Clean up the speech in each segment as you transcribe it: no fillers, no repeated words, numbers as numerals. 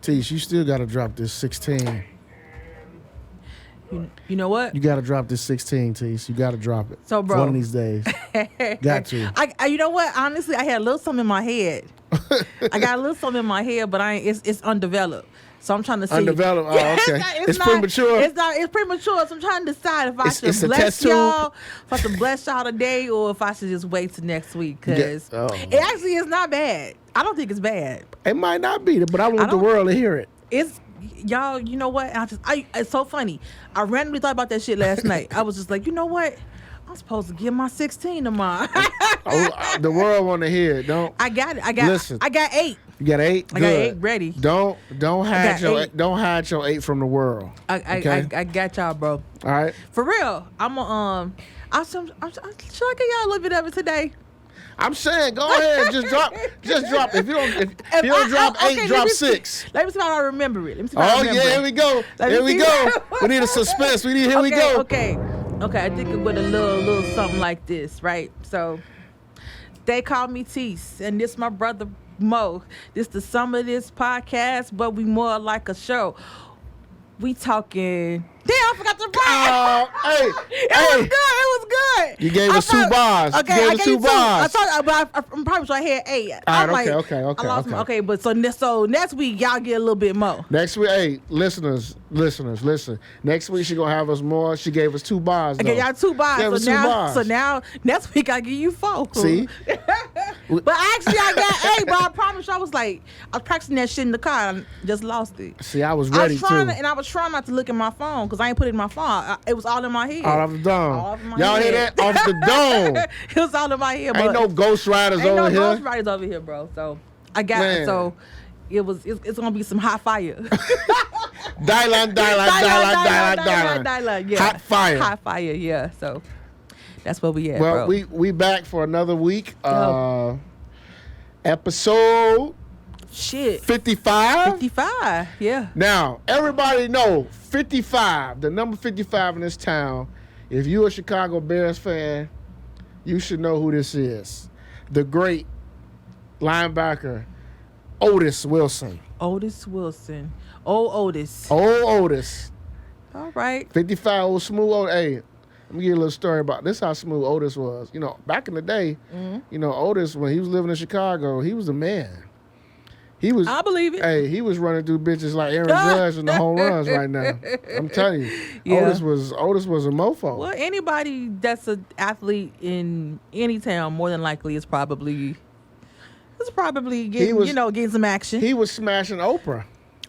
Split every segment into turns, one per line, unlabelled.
Teach, you still got to drop this 16.
You know what?
You got to drop this 16, Teach. You got to drop it.
So, bro.
One of these days. Got to.
I you know what? Honestly, I had a little something in my head. I got a little something in my head, but it's undeveloped. So I'm trying to see.
Undeveloped? Oh, okay. It's premature?
It's premature. So I'm trying to decide if I should bless y'all, if I should bless y'all today, or if I should just wait till next week. Because it actually is not bad. I don't think it's bad.
It might not be, but I want the world to hear it.
Y'all, you know what? It's so funny. I randomly thought about that shit last night. I was just like, you know what? I'm supposed to give my 16 tomorrow.
The world want to hear it. Don't.
I got it.
Listen.
I got 8.
You got 8? Good.
I got 8 ready.
Don't hide your 8 from the world.
I got y'all, bro.
All right.
For real. Should I give y'all a little bit of it today?
I'm saying, go ahead, just drop. If you don't drop 8, drop 6.
Let me see how I remember it.
Here we go. Here we go. We need a suspense. Here we go.
Okay. I think it with a little something like this, right? So they call me Tease, and this my brother Mo. This the sum of this podcast, but we more like a show. We talking. Damn, I forgot to buy. It was good.
You gave us 2 bars.
Okay, I gave you 2 bars. I'm probably sure I had 8.
All right, okay.
Okay, but so next week y'all get a little bit more.
Next week, hey, listeners, listen. Next week she gonna have us more. She gave us 2 bars.
Okay, y'all 2 bars. So now next week I give you 4.
See?
But actually I got 8, but I promise you I was practicing that shit in the car and just lost it.
See, I was ready
I was trying not to look at my phone because I ain't put it in my phone. It was all in my head.
All off the dome. Y'all hear that? Off the dome.
It was all in my head.
Ain't no Ghost Riders over here.
Ghost Riders over here, bro. So I got it. So it's gonna be some hot fire.
Dylan.
Yeah.
Hot fire.
Hot fire. Yeah. So that's where we at.
Well,
bro.
we back for another week. Episode.
Shit.
55?
55, yeah.
Now, everybody know 55, the number 55 in this town. If you're a Chicago Bears fan, you should know who this is. The great linebacker, Otis Wilson.
Otis Wilson. Old Otis.
Old Otis.
All right.
55, old smooth Otis. Hey, let me give you a little story about this, how smooth Otis was. You know, back in the day, Otis, when he was living in Chicago, he was the man.
I believe it.
Hey, he was running through bitches like Aaron Judge in the home runs right now. I'm telling you, Otis was a mofo.
Well, anybody that's an athlete in any town, more than likely, is probably getting some action.
He was smashing Oprah.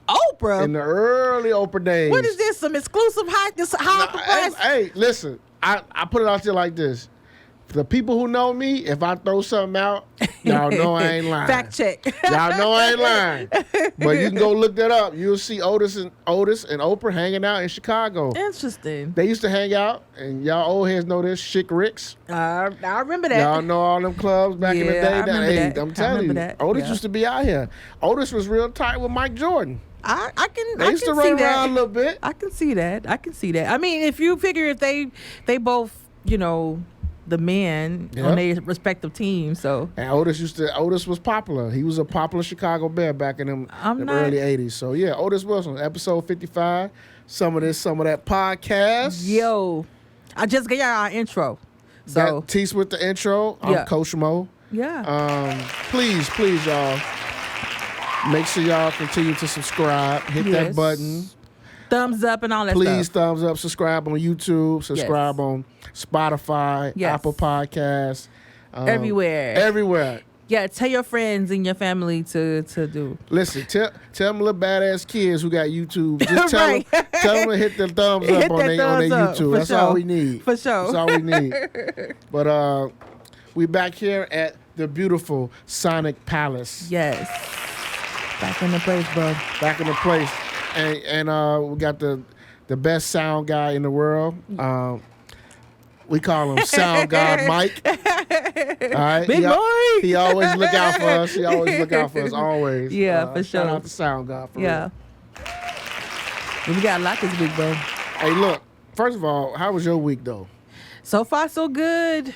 Oprah
in the early Oprah days.
What is this? Some exclusive high?
Hey, listen, I put it out there like this. The people who know me, if I throw something out, y'all know I ain't lying.
Fact check.
Y'all know I ain't lying. But you can go look that up. You'll see Otis and Oprah hanging out in Chicago.
Interesting.
They used to hang out, and y'all old heads know this, Chick Rick's.
I remember that.
Y'all know all them clubs back in the day.
I remember that.
I'm telling you, Otis used to be out here. Otis was real tight with Mike Jordan.
They
used to run around a little bit.
I can see that. I mean, if you figure if they both, the men on their respective teams. So
and Otis was popular. He was a popular Chicago Bear back in the early 80s. So yeah, Otis Wilson, episode 55. Some of that podcast.
Yo, I just got our intro. So
Tease with the intro. I'm Coach Mo.
Yeah.
Please, y'all. Make sure y'all continue to subscribe. Hit that button.
Thumbs up and all that
Please
stuff.
Thumbs up. Subscribe on YouTube. Subscribe on Spotify, Apple Podcasts.
Everywhere. Yeah, tell your friends and your family to do.
Listen, tell them little badass kids who got YouTube. Just tell them to hit the thumbs up on their YouTube. That's all we need.
For sure.
That's all we need. But we back here at the beautiful Sonic Palace.
Yes. Back in the place, bro.
Back in the place. And we got the best sound guy in the world. We call him Sound God Mike. All right?
Big boy.
He always look out for us. Always.
Yeah, for sure.
Shout out to Sound God for real.
We got a lot this week, bro.
Hey, look. First of all, how was your week, though?
So far, so good.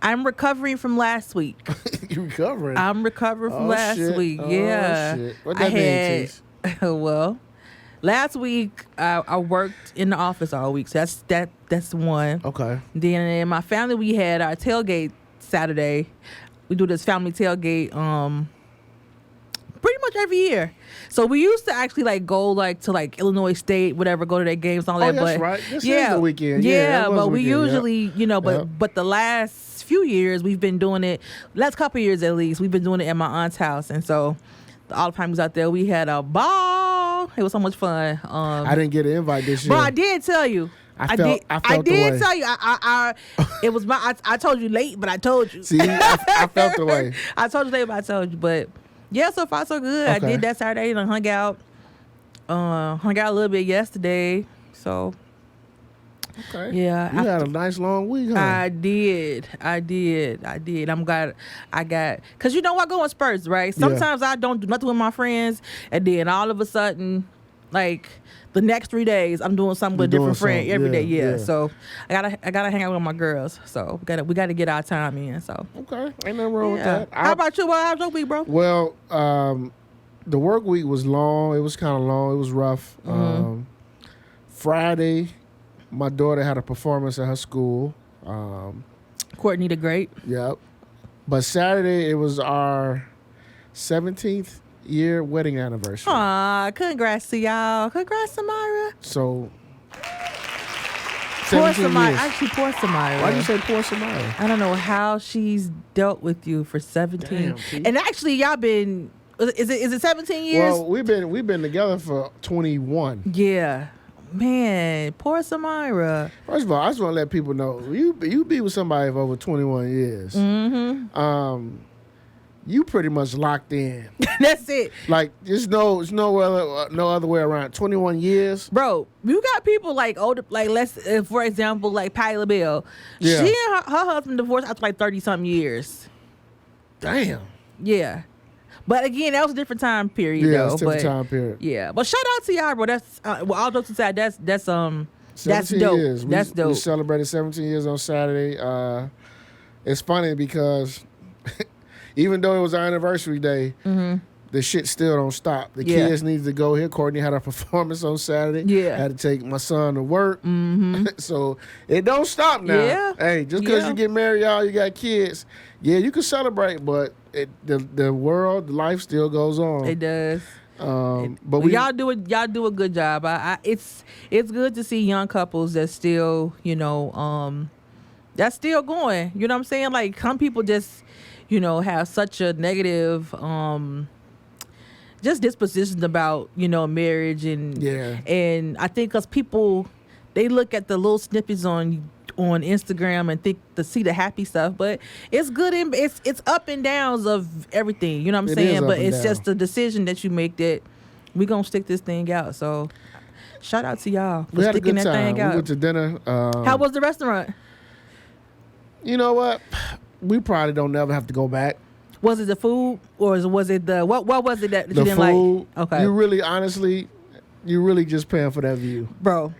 I'm recovering from last week.
You recovering?
I'm recovering from last week.
Oh,
yeah.
shit. What that mean, Tease?
Well, last week I worked in the office all week, so that's one.
Okay.
Then in my family we had our tailgate Saturday. We do this family tailgate pretty much every year. So we used to actually like go like to like Illinois State, whatever, go to their games and all that.
That's
but
right. This is the weekend.
Yeah,
that was
but
the
we
weekend,
usually, but the last few years we've been doing it. Last couple of years at least, we've been doing it at my aunt's house, and so all the time we was out there, we had a ball. It was so much fun.
I didn't get an invite this year.
But I did tell you. I did tell you. It was I told you late, but I told you.
See, I felt the way.
I told you late, but I told you. But yeah, so far so good.
Okay.
I did that Saturday and hung out a little bit yesterday. So
Okay.
yeah,
You had a nice long week, huh?
I did. I'm glad I got, cause you know I go in spurts, right? Sometimes I don't do nothing with my friends, and then all of a sudden, like the next 3 days, I'm doing something with a different friend every day. Yeah. So I gotta hang out with my girls. So we gotta get our time in. So
Okay. Ain't nothing wrong with that.
How about you? How's your week, bro?
Well, the work week was long. It was kind of long. It was rough. Friday, my daughter had a performance at her school.
Courtney the Great.
Yep. But Saturday, it was our 17th year wedding anniversary.
Aw, congrats to y'all. Congrats, Samira.
So,
Poor
17
Samira.
years.
Actually, poor Samira.
Why'd you say poor Samira?
I don't know how she's dealt with you for 17.
Damn, Pete.
And actually, y'all been, is it 17 years?
Well, we've been together for 21.
Yeah. Man, poor Samira.
First of all, I just want to let people know you be with somebody for over 21 years.
Mm-hmm.
You pretty much locked in.
That's it.
Like there's no other way around. 21 years.
Bro, you got people like older, like for example, like Patti LaBelle.
Yeah.
She and her husband divorced after like 30-something years.
Damn.
Yeah. But again, that was a different time period,
Yeah,
though.
it's a different time period.
Yeah, but shout out to y'all, bro. That's all jokes aside. That's
17
dope.
years.
That's dope.
We celebrated 17 years on Saturday. It's funny because even though it was our anniversary day, the shit still don't stop. The kids need to go here. Courtney had a performance on Saturday.
Yeah.
I had to take my son to work. So it don't stop now.
Yeah.
Hey, just because
Yeah.
you get married, y'all, you got kids. Yeah, you can celebrate, but the world, the life still goes on.
It does.
But
y'all do a good job. It's good to see young couples that still, that's still going. You know what I'm saying? Like some people just, have such a negative just dispositions about, marriage and I think because people, they look at the little snippets on Instagram and think to see the happy stuff, but it's good and it's up and downs of everything. You know what I'm saying? But it's just a decision that you make that we gonna stick this thing out. So shout out to y'all for sticking that thing out.
We went to dinner.
How was the restaurant?
You know what? We probably don't never have to go back.
Was it the food or was it the what was it that you didn't
food,
like? Okay.
You really just paying for that view.
Bro,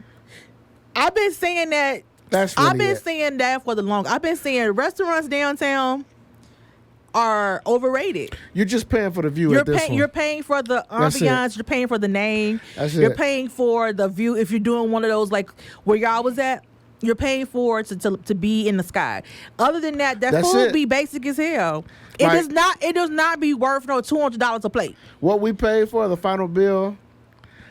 I've been saying that. I've been saying that for the long. I've been saying restaurants downtown are overrated.
You're just paying for the view.
You're paying for the ambiance. You're paying for the name. You're paying for the view. If you're doing one of those like where y'all was at, you're paying for it to be in the sky. Other than that, that food be basic as hell. It does not be worth no $200 a plate.
What we paid for the final bill,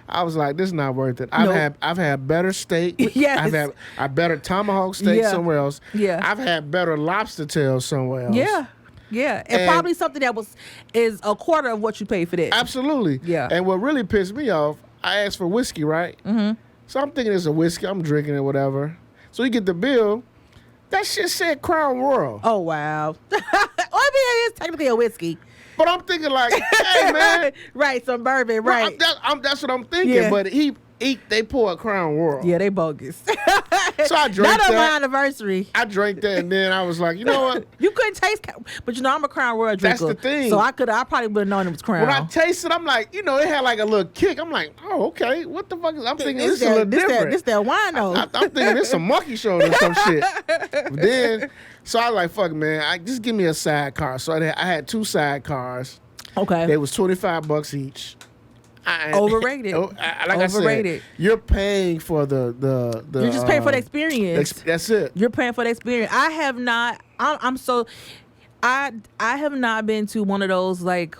I was like, this is not worth it. I've had better steak.
Yes.
I've had a better tomahawk steak somewhere else.
Yeah.
I've had better lobster tails somewhere else.
Yeah. Yeah. And probably something that is a quarter of what you paid for that.
Absolutely.
Yeah.
And what really pissed me off, I asked for whiskey, right? Mm-hmm. So I'm thinking it's a whiskey. I'm drinking it, whatever. So you get the bill. That shit said Crown Royal.
Oh, wow. I mean, it is technically a whiskey.
But I'm thinking like, hey, man.
Right, some bourbon, right.
That's what I'm thinking.
Yeah.
But they pour a Crown Royal.
Yeah, they bogus.
So I drank
Not
that.
on my anniversary.
I drank that, and then I was like, you know what?
You couldn't taste, but I'm a Crown Royal drinker.
That's the thing.
So I probably would have known it was Crown.
When I tasted, I'm like, it had like a little kick. I'm like, oh, okay. What the fuck? I'm thinking this is a little different.
This that wine though.
I'm thinking this some monkey shoulder or some shit. But then, so I was like, fuck, man. Just give me a sidecar. So I had 2 sidecars.
Okay.
They was $25 each.
Overrated.
Like I
Overrated.
said, you're paying for the
You're just paying for the experience.
That's it.
You're paying for the experience. I have not. I have not been to one of those, like,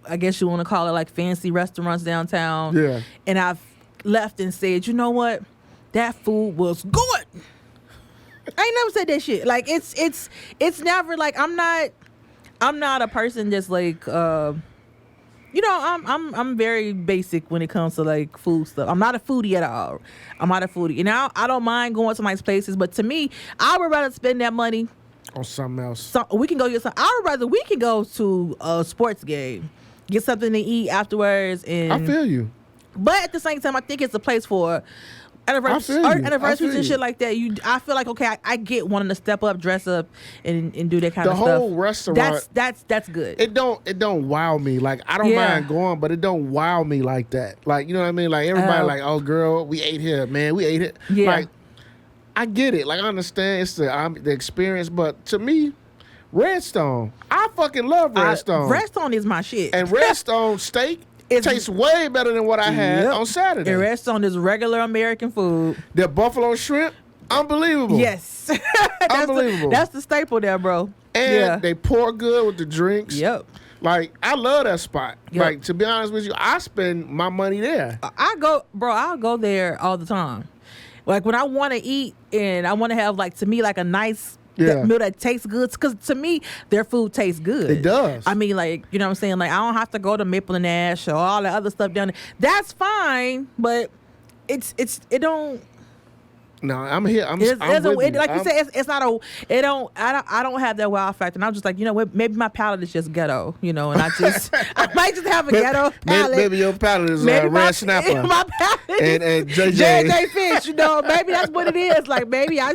I guess you want to call it, like, fancy restaurants downtown.
Yeah.
And I've left and said, you know what, that food was good. I ain't never said that shit. Like, it's never like, I'm not a person that's like, I'm very basic when it comes to, like, food stuff. I'm not a foodie at all. I'm not a foodie. And I don't mind going to nice places, but to me, I would rather spend that money
on something else.
we can go get some. I would rather we can go to a sports game, get something to eat afterwards. And
I feel you.
But at the same time, I think it's a place for anniversaries and shit like that. I feel like, okay, I get wanting to step up, dress up, and do that kind of stuff.
The whole restaurant.
That's good.
It don't wow me. Like, I don't mind going, but it don't wow me like that. Like, you know what I mean? Like, everybody like, oh girl, we ate here, man. We ate it.
Yeah.
Like, I get it. Like, I understand it's the experience, but to me, Redstone, I fucking love Redstone.
Redstone is my shit.
And Redstone steak tastes way better than what I had on Saturday.
And Redstone is regular American food.
The buffalo shrimp, unbelievable.
Yes.
Unbelievable.
That's the staple there, bro.
And they pour good with the drinks.
Yep.
Like, I love that spot.
Yep.
Like, to be honest with you, I spend my money there.
I'll go there all the time. Like, when I want to eat and I want to have, like, to me, like, a nice meal that tastes good. Because to me, their food tastes good.
It does.
I mean, like, you know what I'm saying? Like, I don't have to go to Maple and Ash or all the other stuff down there. That's fine, but it don't.
No, I'm here. I'm with you.
Like you said, it's not a. It don't. I don't have that wow factor. And I'm just like, you know what? Maybe my palate is just ghetto. You know, and I might just have a ghetto palate.
Maybe your palate is Red Snapper.
My palate
and JJ
Fish. You know, maybe that's what it is. Like, maybe I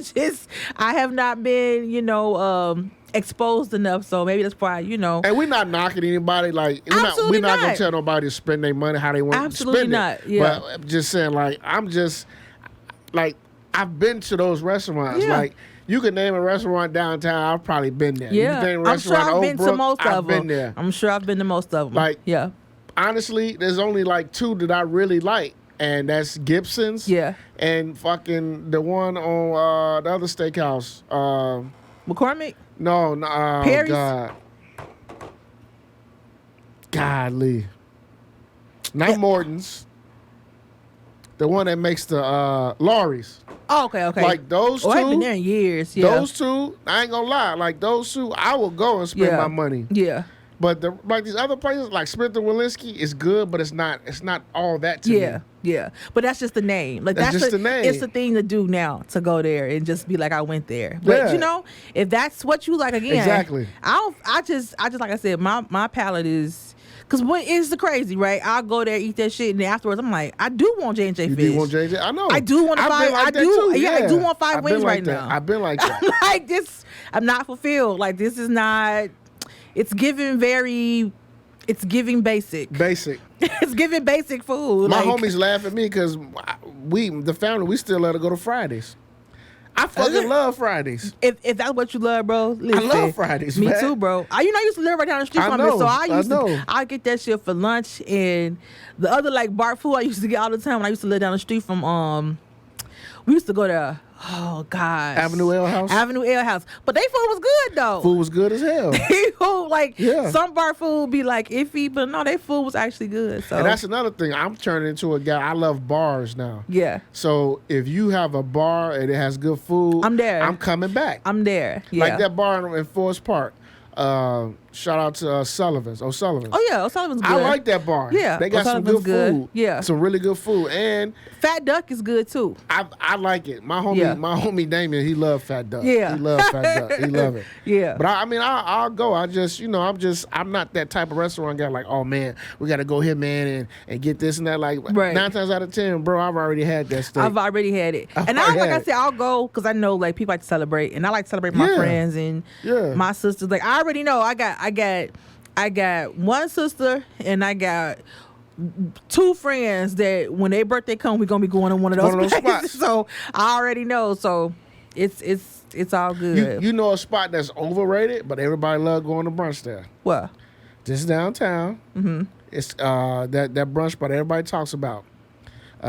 have not been, exposed enough, so maybe that's why,
And we're not knocking anybody. Like, we're not gonna tell nobody to spend their money how they want to spend it.
Absolutely not. Yeah.
But I'm just saying, like, I've been to those restaurants.
Yeah.
Like, you can name a restaurant downtown, I've probably been there.
Yeah.
You can name a
I'm sure
restaurant
I've been to most of them.
I've been there.
I'm sure I've been to most of them.
Like,
yeah.
Honestly, there's only like two that I really like, and that's Gibson's.
Yeah.
And fucking the one on the other steakhouse.
McCormick?
No,
Perry's?
God. Godly. Not Morton's. The one that makes the Laurie's.
Oh, okay.
Like, those two.
I've been there in years. Yeah.
Those two, I ain't gonna lie. Like, those two, I will go and spend my money.
Yeah.
But these other places, like Smith & Walensky, is good, but it's not all that to me.
Yeah. But that's just the name. Like, that's just the name. It's the thing to do now, to go there and just be like, I went there. But if that's what you like, again,
exactly.
I just like I said, my palate is. Because what is the crazy, right? I'll go there, eat that shit, and then afterwards, I'm like, I do want J&J fish.
You do want J&J? I know.
I do want to find.
Like
I do want 5 wings right
that.
now.
I've been like that.
I'm like this. I'm not fulfilled. Like, this is not. It's giving It's giving basic. It's giving basic food.
My homies laugh at me because the family, we still let her go to Fridays. I fucking love Fridays.
If that's what you love, bro, listen,
I love Fridays,
me
man.
too, bro. I used to live right down the street from it, so I get that shit for lunch. And the other, like, bar food I used to get all the time when I used to live down the street from we used to go to, oh gosh,
Avenue Ale House.
But they food was good though.
Food was good as hell.
Some bar food be like iffy, but no, they food was actually good. So,
and that's another thing. I'm turning into a guy. I love bars now.
Yeah.
So if you have a bar and it has good food,
I'm there.
I'm coming back.
I'm there. Yeah.
Like that bar in Forest Park. Shout out to O'Sullivan's.
Oh yeah, O'Sullivan's good.
I like that bar.
Yeah,
they got some good food.
Yeah,
some really good food, and
Fat Duck is good too.
I like it. My homie Damien, he loved Fat Duck.
Yeah,
he loved Fat Duck. He loved it.
Yeah,
but I'll go. I'm not that type of restaurant guy. Like, oh man, we got to go here, man, and get this and that. Like, 9 times out of 10, bro, I've already had that steak.
I've already had it, and I said, I'll go because I know, like, people like to celebrate, and I like to celebrate my friends and my sisters. Like, I already know I got one sister and I got 2 friends that when their birthday come, we're gonna be going to one of those places. So I already know. So it's all good.
You know a spot that's overrated, but everybody love going to brunch there.
What?
Just downtown.
Mm-hmm.
It's that brunch spot everybody talks about.
I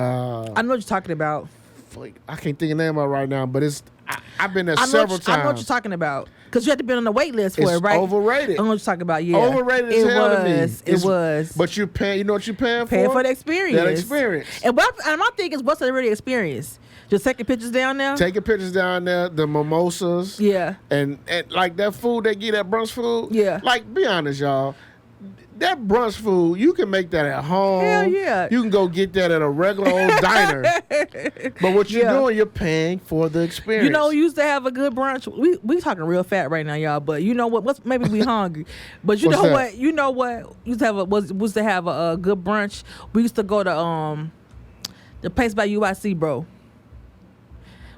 know what you're talking about.
I can't think of the name of it right now, but I've been there several times.
I know what you're talking about. Because you had to be on the wait list for it, right?
Overrated.
I know what you're talking about, yeah.
Overrated as hell to me.
It was.
But you know what you're paying for?
Paying for the experience.
That experience.
And my thing is, what's the really experience? Just taking pictures down there?
Taking pictures down there, the mimosas.
Yeah.
And like that food they get, that brunch food.
Yeah.
Like, be honest, y'all. That brunch food, you can make that at home.
Hell yeah.
You can go get that at a regular old diner. But what you're doing, you're paying for the experience.
You know, we used to have a good brunch. We talking real fat right now, y'all. But you know what? Maybe we hungry. But you know what? You know what? Used to have a good brunch. We used to go to the place by UIC, bro.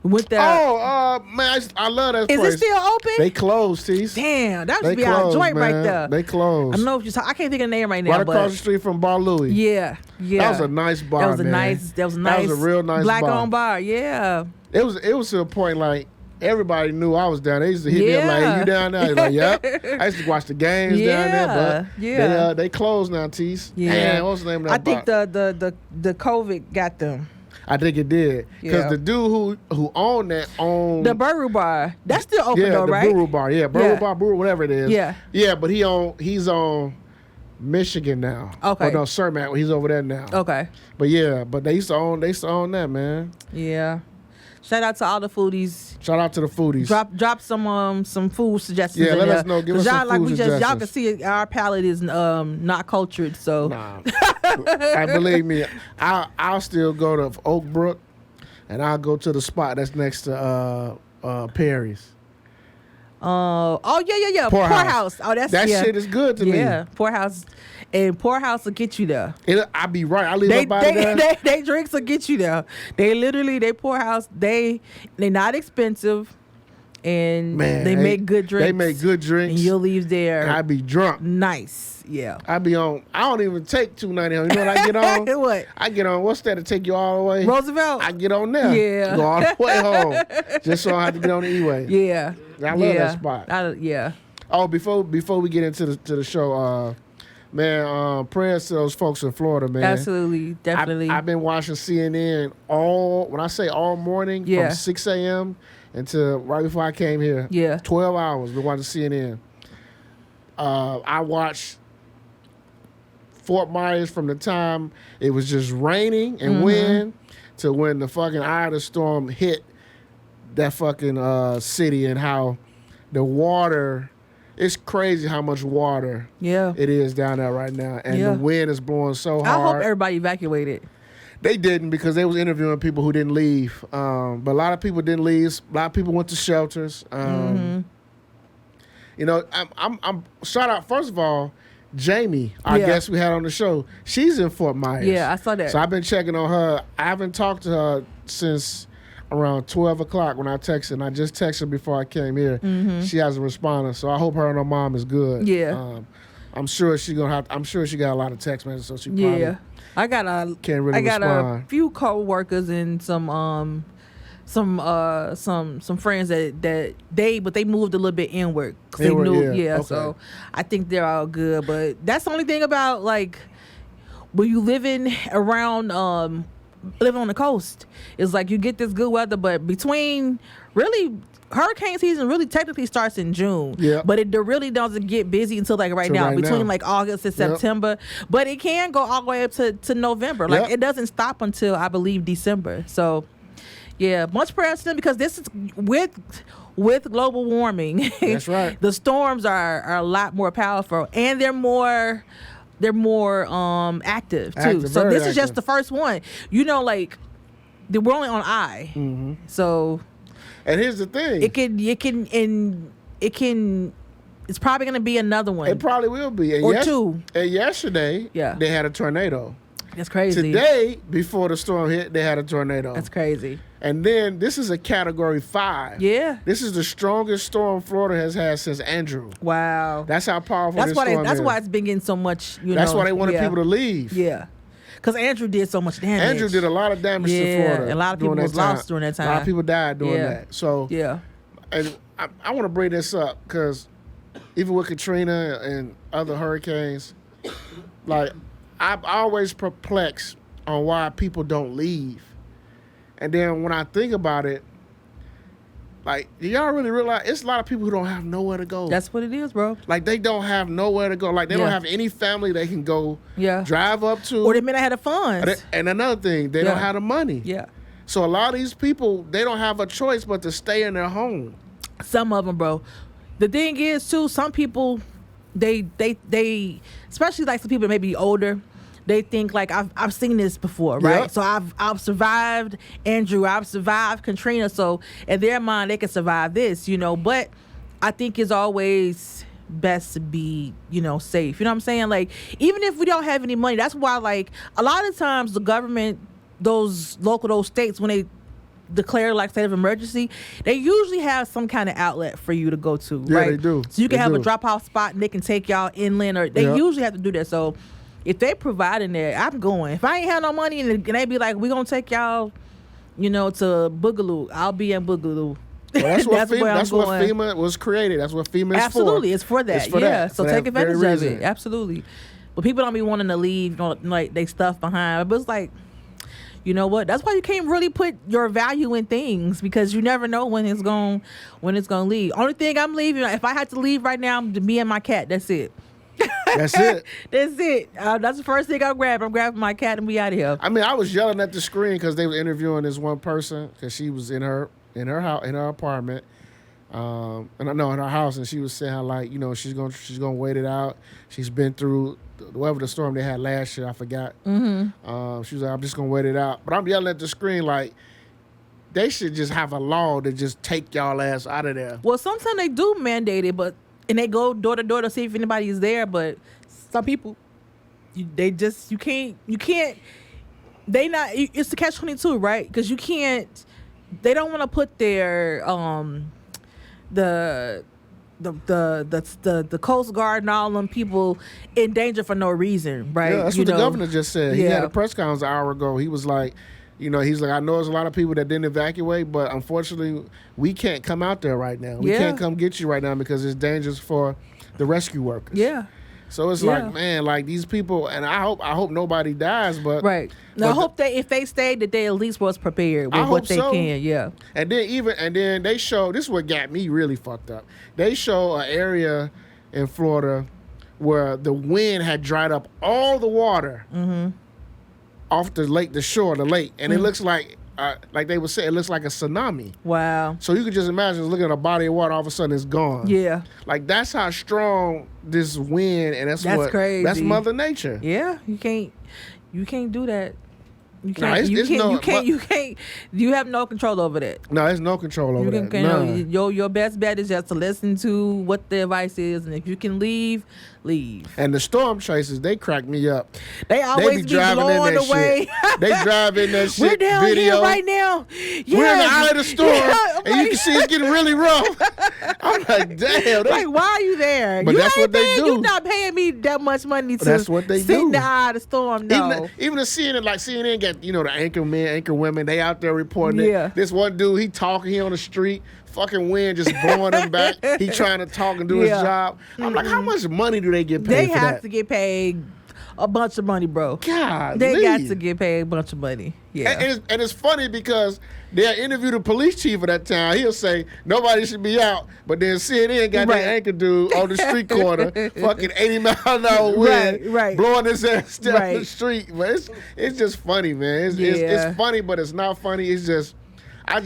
With that.
Oh, man, I love that place.
Is it still open?
They closed, Tease.
Damn, that would be our joint right there.
They closed.
I know what you're talking. I can't think of the name right now.
Right across the street from Bar Louie.
Yeah.
That was a nice bar,
That was a nice. That was a real nice
black-owned
bar. Yeah.
It was to a point like everybody knew I was down there. They used to hit me up like, "Hey, you down there?" Like, "Yep." I used to watch the games down there, but they closed now, Tease.
Yeah.
Man, what's the name of that bar?
I think the COVID got them.
I think it did. Because the dude who owned that
the Buru Bar. That's still open though, right?
Yeah, the Buru Bar. Yeah, Buru, whatever it is.
Yeah.
Yeah, but he's on Michigan now.
Okay.
Oh no, Cermak. He's over there now.
Okay.
But yeah, but they used to own that, man.
Yeah. Shout out to all the foodies.
Shout out to the foodies.
Drop some food suggestions.
Yeah, let us know. Give us some food suggestions.
Y'all can see our palate is not cultured, so.
Nah. Believe me, I'll still go to Oak Brook, and I'll go to the spot that's next to Perry's.
Yeah. Poorhouse. Oh,
that shit is good to me.
Yeah, Poorhouse. And Poorhouse will get you there.
I be right. I leave my body there.
They drinks will get you there. They Poorhouse. They're not expensive, and they make good drinks.
They make good drinks.
And you'll leave there.
And I be drunk.
Nice. Yeah.
I be on. I don't even take 290 home. You know what I get on?
What?
I get on. What's that to take you all the way?
Roosevelt.
I get on there.
Yeah.
Go all the way home, just so I have to get on the E-way.
Yeah.
I love that spot.
Yeah.
Oh, before we get into the show, man, prayers to those folks in Florida, man.
Absolutely, definitely.
I've been watching CNN when I say all morning, from 6 a.m. until right before I came here.
Yeah.
12 hours, been watching CNN. I watched Fort Myers from the time it was just raining and wind to when the fucking eye of the storm hit that fucking city, and how the water, it's crazy how much water it is down there right now. And the wind is blowing so hard.
I hope everybody evacuated.
They didn't, because they was interviewing people who didn't leave. But a lot of people didn't leave. A lot of people went to shelters. You know, I'm shout out, first of all, Jamie, our guest we had on the show. She's in Fort Myers.
Yeah, I saw that.
So I've been checking on her. I haven't talked to her since around 12 o'clock when I texted, and I just texted her before I came here. She hasn't responded, so I hope her and her mom is good.
Yeah.
I'm sure she got a lot of text messages, so she probably
I got
can't really respond.
A few co-workers and some friends that they moved a little bit inward. They knew, okay. So I think they're all good. But that's the only thing about, like, when you living around living on the coast, it's like you get this good weather, but between really hurricane season really technically starts in June, but it really doesn't get busy until like right now, like August and September, but it can go all the way up to November. Like it doesn't stop until I believe December. So yeah, much prayers to them, because this is with global warming.
That's right.
The storms are a lot more powerful, and they're more active too. So this is just the first one. You know, like we're only on I. So,
and here's the thing:
it's probably going to be another one.
It probably will be,
or two.
And yesterday, they had a tornado.
That's crazy.
Today, before the storm hit, they had a tornado.
That's crazy.
And then this is a Category 5.
Yeah.
This is the strongest storm Florida has had since Andrew.
Wow.
That's how powerful this storm is.
That's why it's been getting so much,
That's why they wanted people to leave.
Yeah. Because Andrew did so much damage.
Andrew did a lot of damage to Florida.
A lot of people was lost during that time.
A lot of people died doing that. So, and I want to bring this up, because even with Katrina and other hurricanes, like, I'm always perplexed on why people don't leave. And then when I think about it, like, do y'all really realize it's a lot of people who don't have nowhere to go?
That's what it is, bro.
Like, they don't have nowhere to go. Like, they don't have any family they can go drive up to.
Or they may not have the funds.
And another thing, they don't have the money.
Yeah.
So a lot of these people, they don't have a choice but to stay in their home.
Some of them, bro. The thing is, too, some people, they especially like some people that may be older, they think like I've seen this before, right?
Yep.
So I've survived Andrew, I've survived Katrina, so in their mind they can survive this, you know. But I think it's always best to be, you know, safe. You know what I'm saying? Like, even if we don't have any money, that's why, like, a lot of times the government, those states, when they declare like state of emergency, they usually have some kind of outlet for you to go to, right?
Yeah, they do.
So you can
They
have
do.
a drop off spot and they can take y'all inland, or they usually have to do that. So if they providing that, I'm going. If I ain't have no money and they be like, we gonna take y'all, you know, to Boogaloo, I'll be in Boogaloo.
Well, that's what
That's
what
going.
FEMA was created. That's what FEMA is
Absolutely,
for.
it's for that.
It's for
yeah,
that.
so
For
take
that very
advantage of
reason.
it. Absolutely. But people don't be wanting to leave, you know, like they stuff behind. But it's like, you know what? That's why you can't really put your value in things, because you never know when it's going to leave. Only thing I'm leaving, if I had to leave right now, me and my cat. That's it.
That's it.
That's it. That's the first thing I'll grab. I'm grabbing my cat and we out of here.
I mean, I was yelling at the screen because they were interviewing this one person because she was in her house, in her apartment, and I know in her house, and she was saying how, like, you know, she's gonna wait it out. She's been through whatever the storm they had last year. I forgot.
Mm-hmm.
She was like, I'm just gonna wait it out. But I'm yelling at the screen like, they should just have a law to just take y'all ass out of there.
Well, sometimes they do mandate it, and they go door to door to see if anybody is there. But some people, you can't. They not. It's the catch-22, right? Because you can't. They don't want to put their the Coast Guard and all them people in danger for no reason, right?
Yeah, that's what the governor just said. He had a press conference an hour ago. He was like, you know, he's like, I know there's a lot of people that didn't evacuate, but unfortunately, we can't come out there right now. We can't come get you right now because it's dangerous for the rescue workers.
Yeah.
So it's like, man, like these people, and I hope nobody dies, but
right. Now I hope if they stayed, that they at least was prepared with what they can. Yeah.
And then they show, this is what got me really fucked up. They show an area in Florida where the wind had dried up all the water off the lake, the shore of the lake, and it looks like they would say, it looks like a tsunami.
Wow.
So you could just imagine looking at a body of water, all of a sudden it's gone.
Yeah.
Like, that's how strong this wind, and that's
crazy.
That's Mother Nature.
Yeah, you can't do that. You have no control over that.
No, there's no control over that. None.
Your best bet is just to listen to what the advice is, and if you can leave.
And the storm chasers, they crack me up.
They always be blowing away.
They drive in that shit.
We're down
video.
here right now. Yeah.
We're in the eye of the storm, and you can see it's getting really rough. I'm like, damn.
Like, why are you there?
But that's what they do.
You're not paying me that much money to
that's what they
sit
do.
in the eye of the storm. No.
Even the CNN, like CNN got, you know, the anchor men, anchor women, they out there reporting it. This one dude, he talking, he on the street, fucking wind just blowing him back. He trying to talk and do his job. I'm like, how much money do they get paid
They
for
have
that?
to get paid a bunch of money, bro.
God,
they got to get paid a bunch of money. Yeah.
And it's funny because they'll interview the police chief of that town. He'll say nobody should be out, but then CNN got that anchor dude on the street corner, fucking 80-mile-an-hour wind, blowing his ass down the street. But it's just funny, man. It's funny, but it's not funny. It's just. Like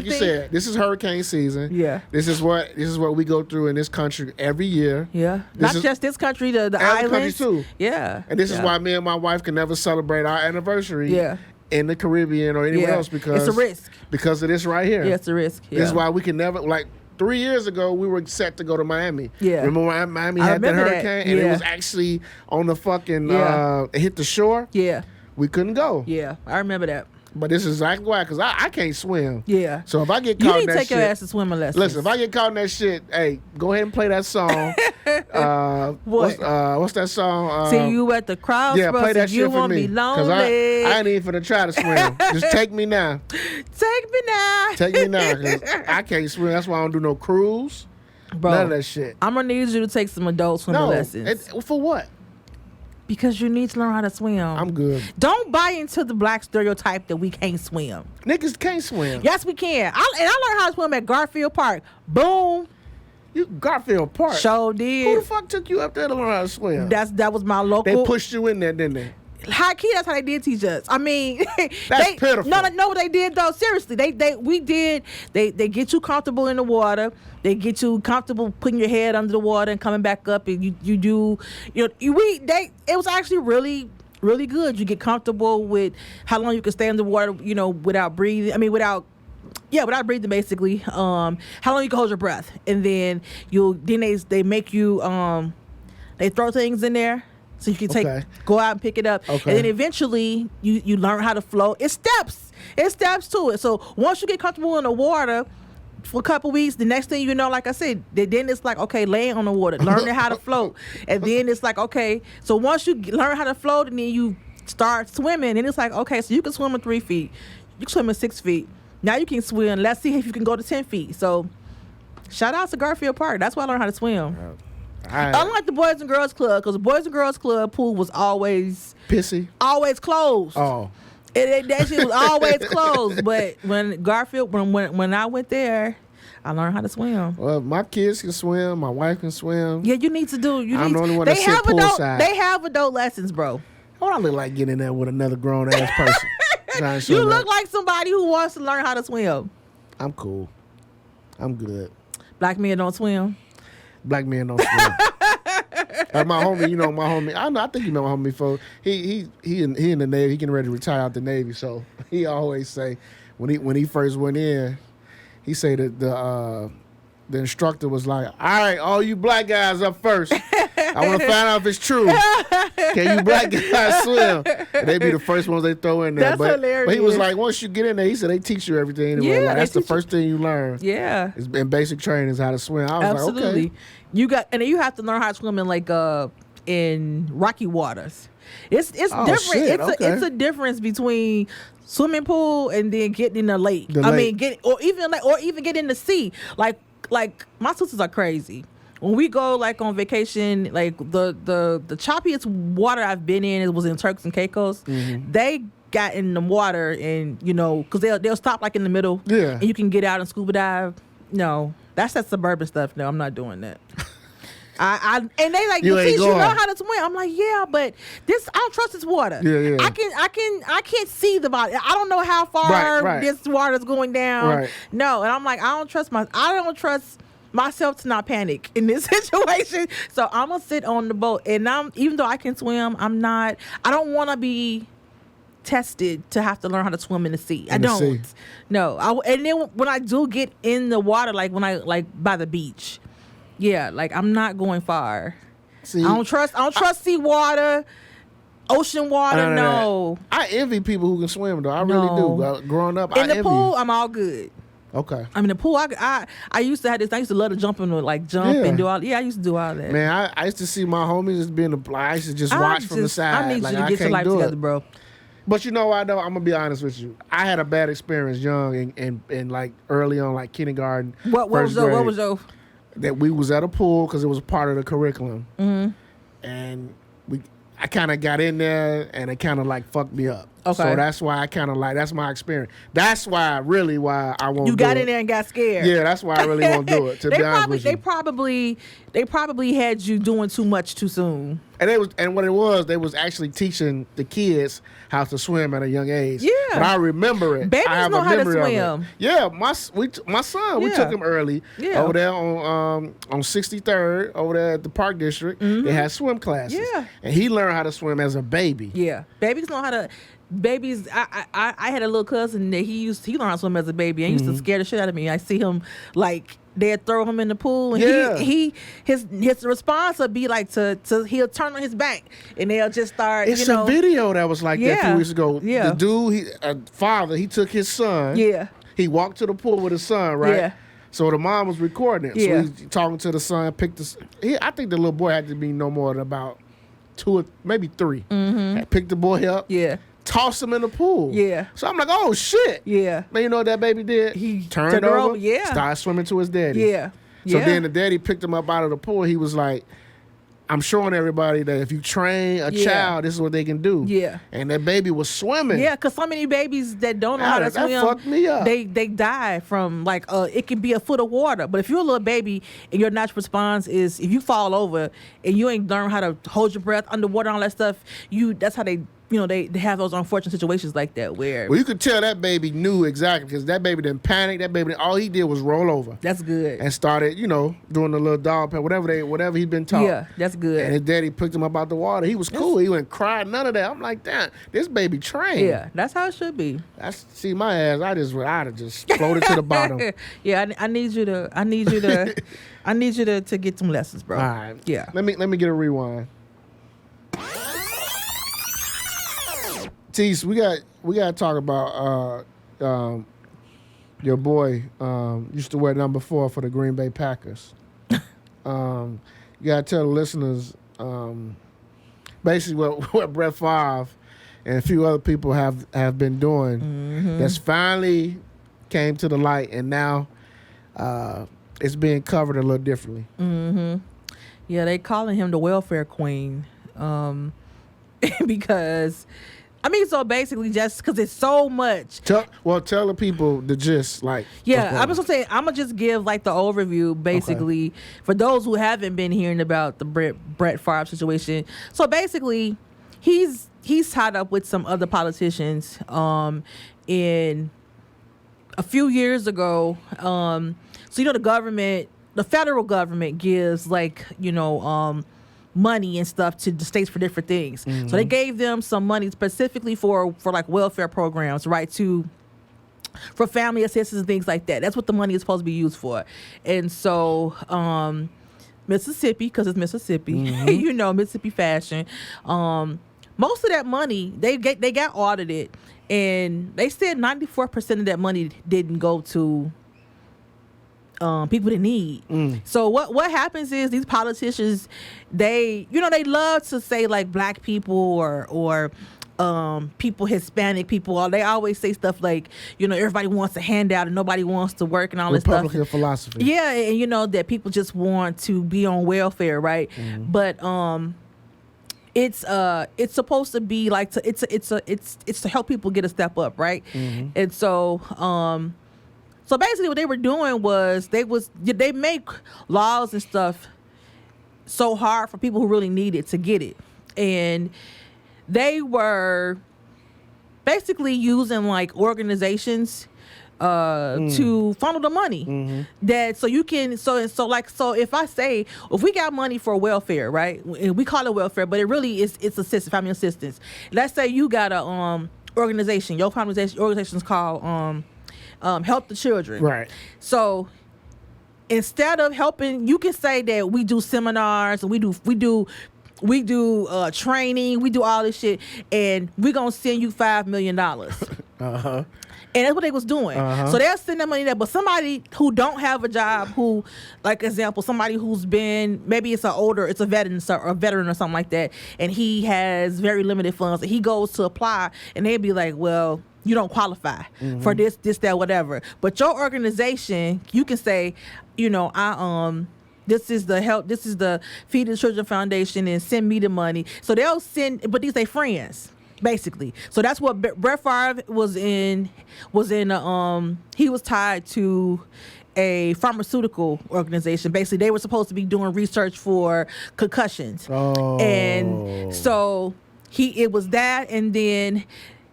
you said, this is hurricane season.
Yeah.
This is what we go through in this country every year.
Yeah. Not just this country, the islands.
Countries too.
Yeah.
And this is why me and my wife can never celebrate our anniversary in the Caribbean or anywhere else, because
it's a risk.
Because of this right here.
Yeah, it's a risk. Yeah.
This is why we can never, like 3 years ago, we were set to go to Miami.
Yeah.
Remember when Miami had that hurricane and it was actually on the fucking it hit the shore?
Yeah.
We couldn't go.
Yeah. I remember that.
But this is exactly why, because I can't swim.
Yeah.
So if I get caught in that shit.
You need to take your ass to swimming lessons.
Listen, if I get caught in that shit, hey, go ahead and play that song. What's that song?
See you at the crossroads.
Yeah, play that shit
you
for
won't
me.
Be lonely.
I ain't even finna try to swim. Just take me now.
Take me now.
Take me now, because I can't swim. That's why I don't do no cruise.
Bro,
none of that shit.
I'm going to need you to take some adult swimming lessons.
For what?
Because you need to learn how to swim.
I'm good.
Don't buy into the black stereotype that we can't swim.
Niggas can't swim.
Yes, we can. I learned how to swim at Garfield Park. Boom.
You Garfield Park.
Sure did.
Who the fuck took you up there to learn how to swim?
That was my local.
They pushed you in there, didn't they?
High key, that's how they did teach us. I mean,
That's pitiful.
No, what they did though. Seriously, they get you comfortable in the water. They get you comfortable putting your head under the water and coming back up, and it was actually really, really good. You get comfortable with how long you can stay underwater, without breathing. I mean, without breathing basically. How long you can hold your breath, and then they make you they throw things in there. So you can go out and pick it up. Okay. And then eventually you learn how to float. It's steps to it. So once you get comfortable in the water for a couple weeks, the next thing you know, like I said, then it's like, okay, laying on the water, learning how to float. And then it's like, okay, so once you learn how to float and then you start swimming, and it's like, okay, so you can swim in 3 feet. You can swim in 6 feet. Now you can swim. Let's see if you can go to 10 feet. So shout out to Garfield Park. That's why I learned how to swim. Unlike the Boys and Girls Club, because the Boys and Girls Club pool was always
pissy,
always closed.
Oh,
that shit was always closed. But when Garfield, when I went there, I learned how to swim.
Well, my kids can swim. My wife can swim.
Yeah, you need to do.
I'm the only one that sit poolside.
They have adult lessons, bro.
What I look like getting in there with another grown ass person?
You look like somebody who wants to learn how to swim.
I'm cool. I'm good.
Black men don't swim.
Black men don't swim. My homie, I think you know my homie before. He in the Navy. He getting ready to retire out the Navy. So he always say when he first went in, he say that the instructor was like, "All right, all you black guys up first. I want to find out if it's true. Can you black guys swim?" And they be the first ones they throw in there.
That's hilarious.
But he was like, once you get in there, he said they teach you everything anyway.
Yeah,
that's the first thing you learn.
Yeah.
It's in basic training is how to swim. I was
Absolutely.
like, okay.
And then you have to learn how to swim in rocky waters. It's different.
Shit,
It's a difference between swimming pool and then getting in the lake. Or even get in the sea. Like my sisters are crazy. When we go like on vacation, like the choppiest water I've been in, it was in Turks and Caicos. Mm-hmm. They got in the water and because they'll stop like in the middle.
Yeah.
And you can get out and scuba dive. No, that's that suburban stuff. No, I'm not doing that. And they like, you know how to swim. I'm like, yeah, but I don't trust this water.
Yeah.
I can't see the body. I don't know how far this water's going down.
Right.
No, and I'm like, I don't trust myself to not panic in this situation. So I'm gonna sit on the boat, and even though I can swim, I don't want to be tested to have to learn how to swim in the sea. I don't. No. And then when I do get in the water, like when I by the beach, yeah, like I'm not going far. See, I don't trust sea water. Ocean water, no.
I envy people who can swim though. I really do. Growing up,
in the pool, I'm all good.
Okay.
I mean, the pool, I used to have this. I used to love to jump and and do all. Yeah, I used to do all that.
Man, I used to see my homies as being I used to just watch from the side.
I need you to get your life together, bro.
But you know what, though? I'm gonna be honest with you. I had a bad experience young and like early on, like kindergarten. What was your? That we was at a pool because it was part of the curriculum, and I kind of got in there and it kind of like fucked me up. Okay. So that's why I kind of that's my experience. That's why I won't do it.
You got in there and got scared.
Yeah, that's why I really won't do it, to be honest with you.
They probably had you doing too much too soon.
And what it was, they was actually teaching the kids how to swim at a young age.
Yeah.
But I remember it.
Babies
I have
know
a memory
how to swim.
Yeah, my son, we took him early over there on 63rd over there at the Park District. Mm-hmm. They had swim classes. Yeah. And he learned how to swim as a baby.
Yeah. Babies know how to. Babies, I had a little cousin that he learned how to swim as a baby, and he used to scare the shit out of me. I see him like they'd throw him in the pool, and his response would be like he'll turn on his back, and they'll just start.
It's a video that was like that a few weeks ago.
Yeah.
The dude, father, he took his son.
Yeah.
He walked to the pool with his son, right? Yeah. So the mom was recording it.
Yeah.
So he's talking to the son. I think the little boy had to be no more than about 2 or maybe 3. Mm-hmm. Picked the boy up.
Yeah.
Toss him in the pool.
Yeah.
So I'm like, oh shit.
Yeah.
Man, you know what that baby did?
He
turned over.
Yeah.
Started swimming to his daddy.
Yeah.
So then the daddy picked him up out of the pool. He was like, I'm showing everybody that if you train a child, this is what they can do.
Yeah.
And that baby was swimming.
Yeah, because so many babies that don't know how to swim,
that fucked me up.
They die from like it can be a foot of water. But if you're a little baby and your natural response is if you fall over and you ain't learn how to hold your breath underwater and all that stuff, that's how they they have those unfortunate situations like that where.
Well, you could tell that baby knew exactly because that baby didn't panic. That baby, all he did was roll over.
That's good.
And started, doing the little dog pad, whatever he'd been taught.
Yeah, that's good.
And his daddy picked him up out the water. He was cool. He wouldn't cry, none of that. I'm like, damn, this baby trained.
Yeah, that's how it should be.
See my ass. I'd have just floated to the bottom.
Yeah, I need you to get some lessons, bro.
All right.
Yeah.
Let me get a rewind. Tease, we got to talk about your boy used to wear number 4 for the Green Bay Packers. You got to tell the listeners basically what Brett Favre and a few other people have been doing that's finally came to the light, and now it's being covered a little differently.
Yeah, they calling him the welfare queen because so basically just because it's so much.
Tell the people the gist, like.
Yeah, I was gonna say I'm gonna just give like the overview basically for those who haven't been hearing about the Brett Favre situation. So basically, he's tied up with some other politicians. In a few years ago, so the federal government gives like money and stuff to the states for different things. So they gave them some money specifically for like welfare programs, right? For family assistance and things like that. That's what the money is supposed to be used for. And so Mississippi, because it's Mississippi, Mississippi fashion. Most of that money they got audited, and they said 94% of that money didn't go to people in need. So what happens is these politicians, they love to say like black people or people, Hispanic people, or they always say stuff like, everybody wants a handout and nobody wants to work and all this stuff.
Republican philosophy.
Yeah, and that people just want to be on welfare, right? But it's supposed to be like it's to help people get a step up, right? And so so basically what they were doing was they make laws and stuff so hard for people who really need it to get it. And they were basically using like organizations to funnel the money that so you can so if we got money for welfare, right, and we call it welfare, but it really is it's family assistance. Let's say you got a organization, your family organization is called Help the Children,
right? So
instead of helping, you can say that we do seminars and we do training, we do all this shit, and we're gonna send you $5 million. And that's what they was doing. So they'll send that money there. But somebody who don't have a job, who, like example, somebody who's been, maybe it's a veteran or something like that, and he has very limited funds, and he goes to apply, and they'd be like, well, you don't qualify for this, that, whatever. But your organization, you can say, this is the Feed the Children Foundation, and send me the money. So they'll send, but these are friends, basically. So that's what Brett Favre was in. He was tied to a pharmaceutical organization. Basically, they were supposed to be doing research for concussions. And so it was that, and then.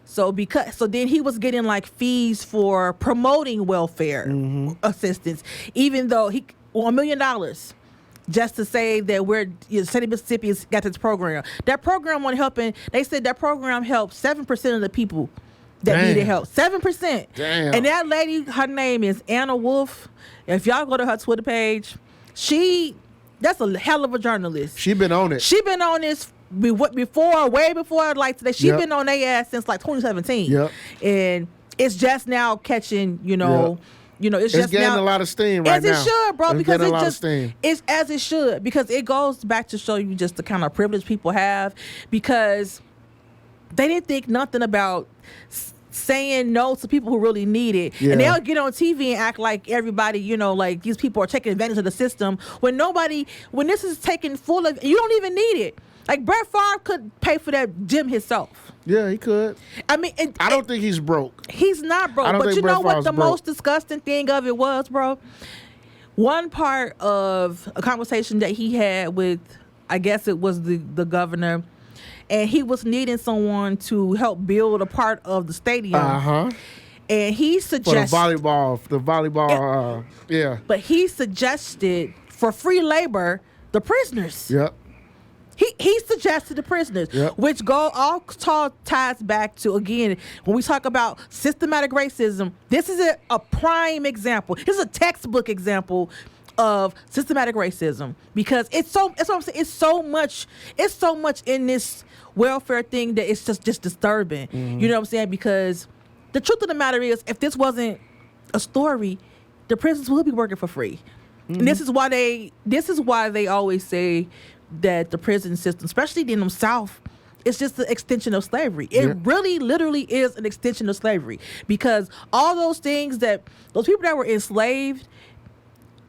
So then he was getting like fees for promoting welfare assistance, even though $1 million just to say that State of Mississippi has got this program. That program wasn't helping. They said that program helped 7% of the people that needed help. 7%.
Damn.
And that lady, her name is Anna Wolf. If y'all go to her Twitter page, that's a hell of a journalist.
She been on it. She been on
this way before like today. She been on their ass since like 2017.
Yep.
And it's just now catching, it's just
getting
now,
a lot of steam right now.
As it should, bro, because
getting a lot of steam.
It's as it should, because it goes back to show you just the kind of privilege people have, because they didn't think nothing about saying no to people who really need it.
Yeah.
And they'll get on TV and act like everybody, like these people are taking advantage of the system when this is taken full of, you don't even need it. Like Brett Favre could pay for that gym himself.
Yeah, he could.
I mean,
I don't think he's broke.
He's not broke. But you know what the most disgusting thing of it was, bro? One part of a conversation that he had with, I guess it was the governor, and he was needing someone to help build a part of the stadium.
Uh-huh.
And he suggested...
For the volleyball, yeah.
But he suggested for free labor, the prisoners.
Yep.
He suggested the prisoners, which ties back to, again, when we talk about systematic racism, this is a prime example. This is a textbook example of systematic racism, because that's what I'm saying. It's so much in this welfare thing that it's just disturbing.
Mm-hmm.
You know what I'm saying? Because the truth of the matter is, if this wasn't a story, the prisons would be working for free. Mm-hmm. And this is why they always say that the prison system, especially in the South, it's just an extension of slavery. It really, literally is an extension of slavery, because all those things those people that were enslaved,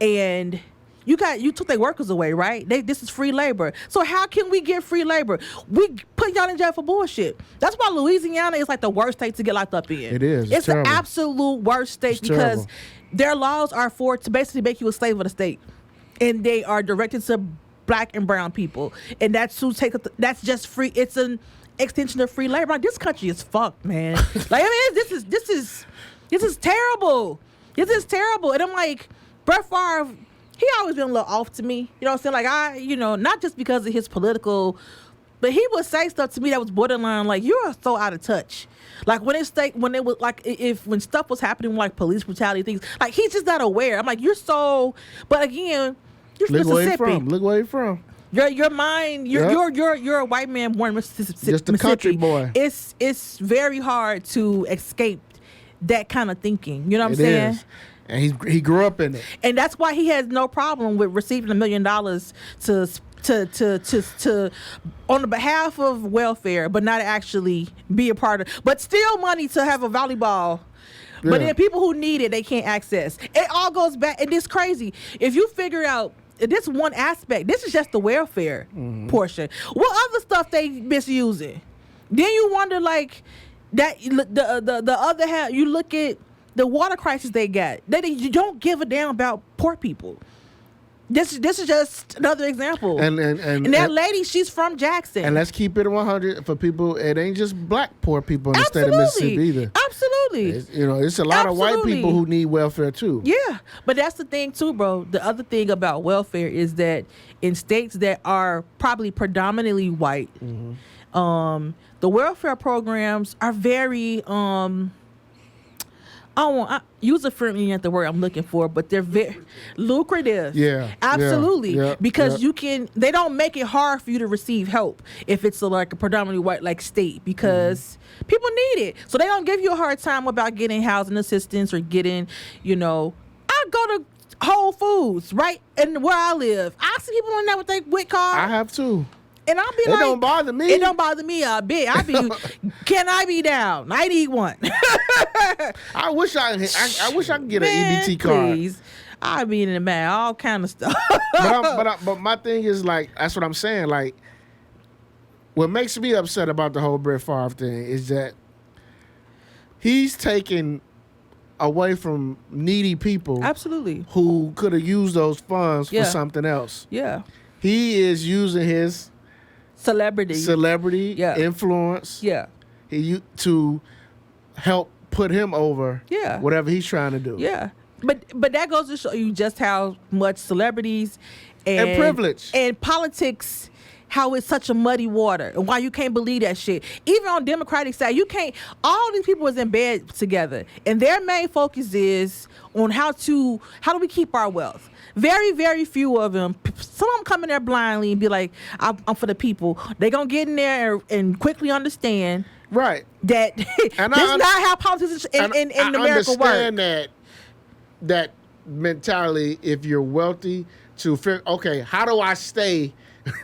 and you took their workers away, right? This is free labor. So how can we get free labor? We put y'all in jail for bullshit. That's why Louisiana is like the worst state to get locked up in.
It is.
It's the absolute worst state, because
terrible.
Their laws are to basically make you a slave of the state, and they are directed to Black and brown people, and that's just free. It's an extension of free labor. Like, this country is fucked, man. Like, I mean, this is terrible. This is terrible. And I'm like, Brett Favre, he always been a little off to me. You know what I'm saying? Like, not just because of his political, but he would say stuff to me that was borderline like, you are so out of touch. Like when when stuff was happening, like police brutality things, like he's just not aware. I'm like, you're so. But again, you're
Look
Mississippi.
Look where you're from.
Your mind. You're a white man born in Mississippi.
Just a country boy.
It's very hard to escape that kind of thinking. You know what I'm saying?
Is. And he grew up in it.
And that's why he has no problem with receiving $1 million to on the behalf of welfare, but not actually be a part of, but still money to have a volleyball. Yeah. But then people who need it, they can't access. It all goes back, and it's crazy. If you figure out this one aspect, this is just the welfare portion. What other stuff they misusing? Then you wonder, like, that the other half, you look at the water crisis they got. You don't give a damn about poor people. This is just another example. And that lady, she's from Jackson.
And let's keep it 100 for people. It ain't just Black poor people in the state of Mississippi either.
Absolutely.
It's a lot of white people who need welfare too.
Yeah, but that's the thing too, bro. The other thing about welfare is that in states that are probably predominantly white, the welfare programs are very user-friendly ain't the word I'm looking for, but they're very lucrative.
Yeah,
absolutely.
Yeah,
because they don't make it hard for you to receive help if it's a predominantly white state, because people need it. So they don't give you a hard time about getting housing assistance or getting, I go to Whole Foods, right? And where I live, I see people in there with their WIC card.
I have too.
And I'll be
it don't bother me.
It don't bother me a bit. Can I be down? I need one.
I wish I could get an EBT card.
Please. I be in the man, all kind of stuff.
but my thing is, like, that's what I'm saying. Like, what makes me upset about the whole Brett Favre thing is that he's taking away from needy people.
Absolutely.
Who could have used those funds for something else.
Yeah.
He is using his celebrity influence to help put him over whatever he's trying to do.
Yeah. But that goes to show you just how much celebrities and
privilege
and politics, how it's such a muddy water, and why you can't believe that shit. Even on Democratic side, you can't. All these people is in bed together, and their main focus is on how do we keep our wealth. Very, very few of them. Some of them come in there blindly and be like, I'm for the people. They gonna get in there and quickly understand
right
that this is not how politics in America work.
I understand that mentality if you're wealthy to figure, okay, how do I stay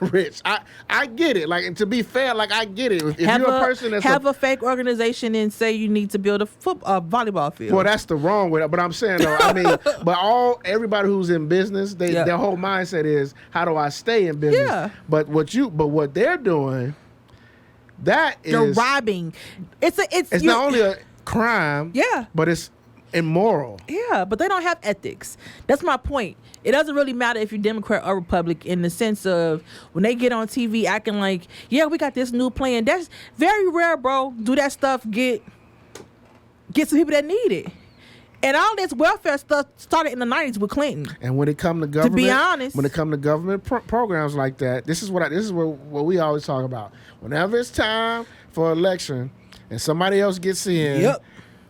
rich. I get it. Like, and to be fair, like I get it. If
Have
you're a person that's
have a fake organization and say you need to build a volleyball field.
well, that's the wrong way. But I'm saying though, I mean, but everybody who's in business, their whole mindset is how do I stay in business?
Yeah.
But what they're doing, they're
robbing. It's
not only a crime.
Yeah.
But it's immoral.
Yeah, but they don't have ethics. That's my point. It doesn't really matter if you're Democrat or Republican in the sense of when they get on TV acting like, yeah, we got this new plan. That's very rare, bro. Do that stuff, get some people that need it. And all this welfare stuff started in the 90s with Clinton.
And when it come to government,
to be honest,
when it come to government programs like that, this is what we always talk about. Whenever it's time for election and somebody else gets in,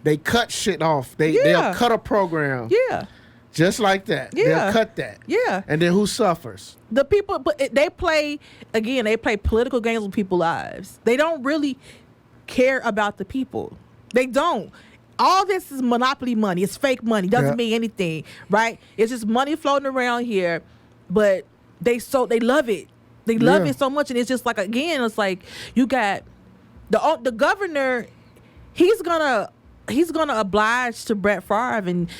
they cut shit off. They'll cut a program.
Yeah.
Just like that.
Yeah.
They'll cut that.
Yeah.
And then who suffers?
The people, but they play political games with people's lives. They don't really care about the people. They don't. All this is monopoly money. It's fake money. Doesn't mean anything, right? It's just money floating around here, but they love it. They love it so much, and it's just like, again, it's like you got the governor. He's gonna oblige to Brett Favre and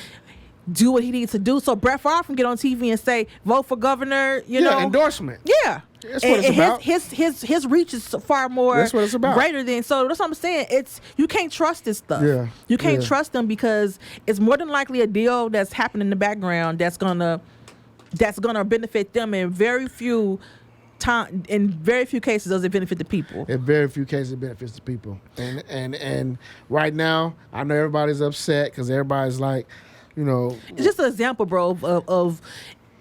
do what he needs to do, so Brett Favre can get on TV and say, "Vote for governor." You know,
endorsement.
Yeah,
that's what it's about.
His reach is far more.
That's what it's about.
Greater than. So that's what I'm saying. You can't trust this stuff.
Yeah,
you can't trust them because it's more than likely a deal that's happening in the background that's gonna benefit them, and very few cases does it benefit the people.
In very few cases it benefits the people. And right now, I know everybody's upset because everybody's like, you know,
it's just an example, bro, of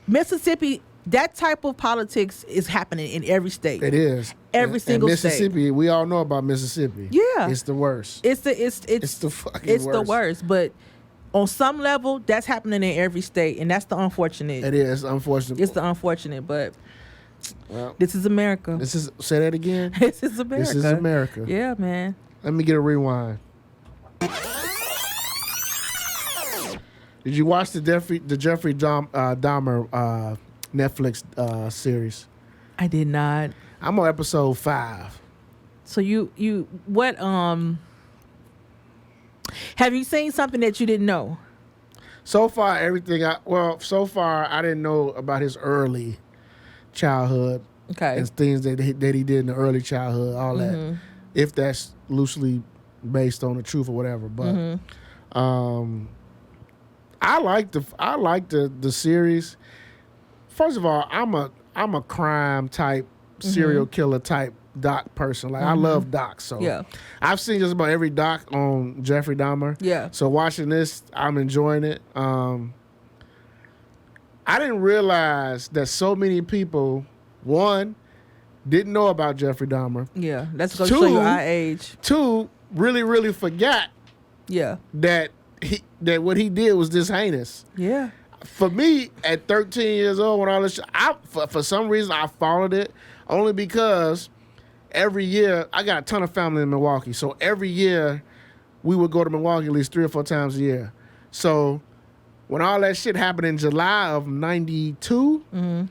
Mississippi. That type of politics is happening in every state.
It is.
Every single
Mississippi,
state.
we all know about Mississippi.
Yeah.
It's the worst.
It's the
fucking
it's
worst.
the worst. But on some level, that's happening in every state, and that's the unfortunate.
It is unfortunate.
It's the unfortunate, but this is America.
Say that again.
This is America.
This is America.
Yeah, man.
Let me get a rewind. Did you watch the Jeffrey Dahmer Netflix series?
I did not.
I'm on episode 5.
So you what have you seen something that you didn't know?
So far, I didn't know about his early childhood.
Okay.
And things that he did in the early childhood, all that. If that's loosely based on the truth or whatever, but I like the series. First of all, I'm a crime type, serial killer type doc person. Like I love docs, so I've seen just about every doc on Jeffrey Dahmer.
Yeah.
So watching this, I'm enjoying it. I didn't realize that so many people, one, didn't know about Jeffrey Dahmer.
Yeah, that's going to show you our age.
2, really forgot.
Yeah.
That what he did was this heinous.
Yeah.
For me, at 13 years old, when all this shit, for some reason I followed it only because every year I got a ton of family in Milwaukee, so every year we would go to Milwaukee at least 3 or 4 times a year. So when all that shit happened in July of '92,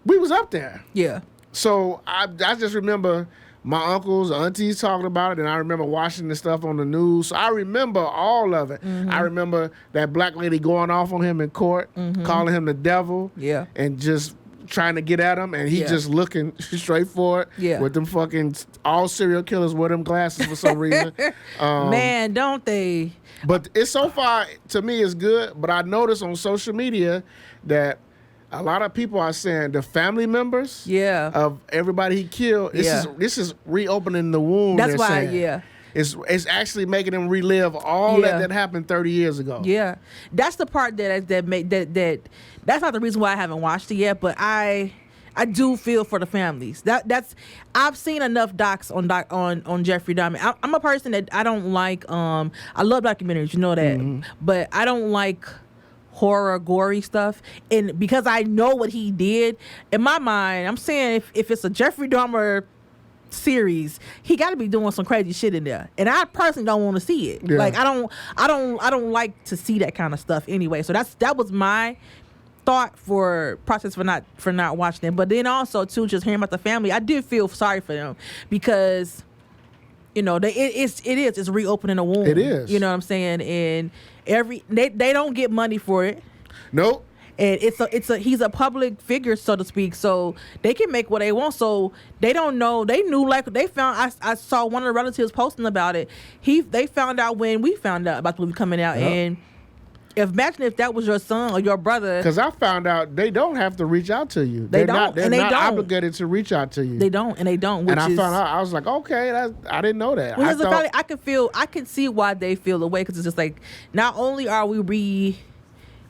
we was up there.
Yeah.
So I just remember my uncles, aunties talking about it, and I remember watching the stuff on the news. So I remember all of it. I remember that black lady going off on him in court, calling him the devil, and just trying to get at him, and he just looking straight for it with them fucking all serial killers with them glasses for some reason.
Man, don't they?
But it's so far, to me, it's good. But I noticed on social media that a lot of people are saying the family members of everybody he killed, this is reopening the wound.
That's why,
It's actually making them relive all that happened 30 years ago.
Yeah. That's the part that's not the reason why I haven't watched it yet, but I do feel for the families. I've seen enough docs on Jeffrey Dahmer. I'm a person that I don't like I love documentaries, you know that. But I don't like horror, gory stuff. And because I know what he did, in my mind, I'm saying if it's a Jeffrey Dahmer series, he got to be doing some crazy shit in there, and I personally don't want to see it. Like I don't like to see that kind of stuff anyway. So that was my process for not watching it. But then also too, just hearing about the family, I did feel sorry for them because, you know, it's reopening a wound.
It is.
You know what I'm saying? And they don't get money for it.
Nope.
And he's a public figure, so to speak, so they can make what they want. So they don't know. They knew, like, they found. I saw one of the relatives posting about it. They found out when we found out about the movie coming out. Yep. And imagine if that was your son or your brother.
Because I found out they don't have to reach out to you. They're not obligated to reach out to you.
They don't.
And I found out. I was like, okay, I didn't know that.
Well, I can see why they feel the way, because it's just like, not only are we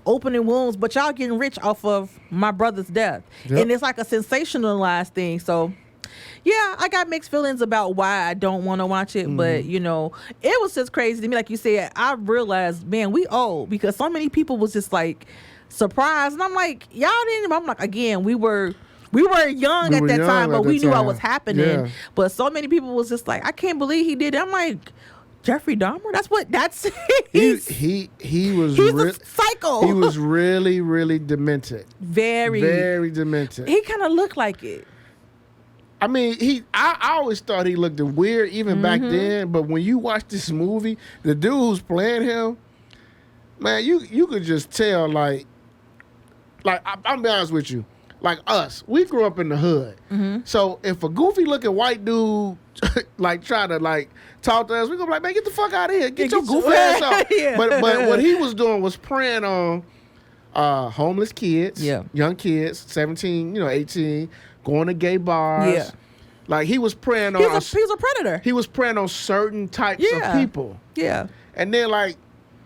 opening wounds, but y'all getting rich off of my brother's death. Yep. And it's like a sensationalized thing. So yeah, I got mixed feelings about why I don't want to watch it. But you know, it was just crazy to me. Like you said, I realized, man, we old, because so many people was just like surprised, and I'm like, y'all didn't. I'm like, again, we were young at that time, but we knew what was happening. Yeah. But so many people was just like, I can't believe he did it. I'm like, Jeffrey Dahmer? He's a psycho.
He was really, really demented.
Very,
very demented.
He kind of looked like it.
I mean, I always thought he looked weird even back then, but when you watch this movie, the dude who's playing him, man, you could just tell, like I'll be honest with you, like us, we grew up in the hood. So if a goofy looking white dude like try to like talk to us, we gonna be like, man, get the fuck out of here, get your goofy ass out. Yeah. But what he was doing was preying on homeless kids, young kids, 17, 18, going to gay bars. Yeah. Like he was preying on.
He's a predator.
He was preying on certain types of people.
Yeah.
And then like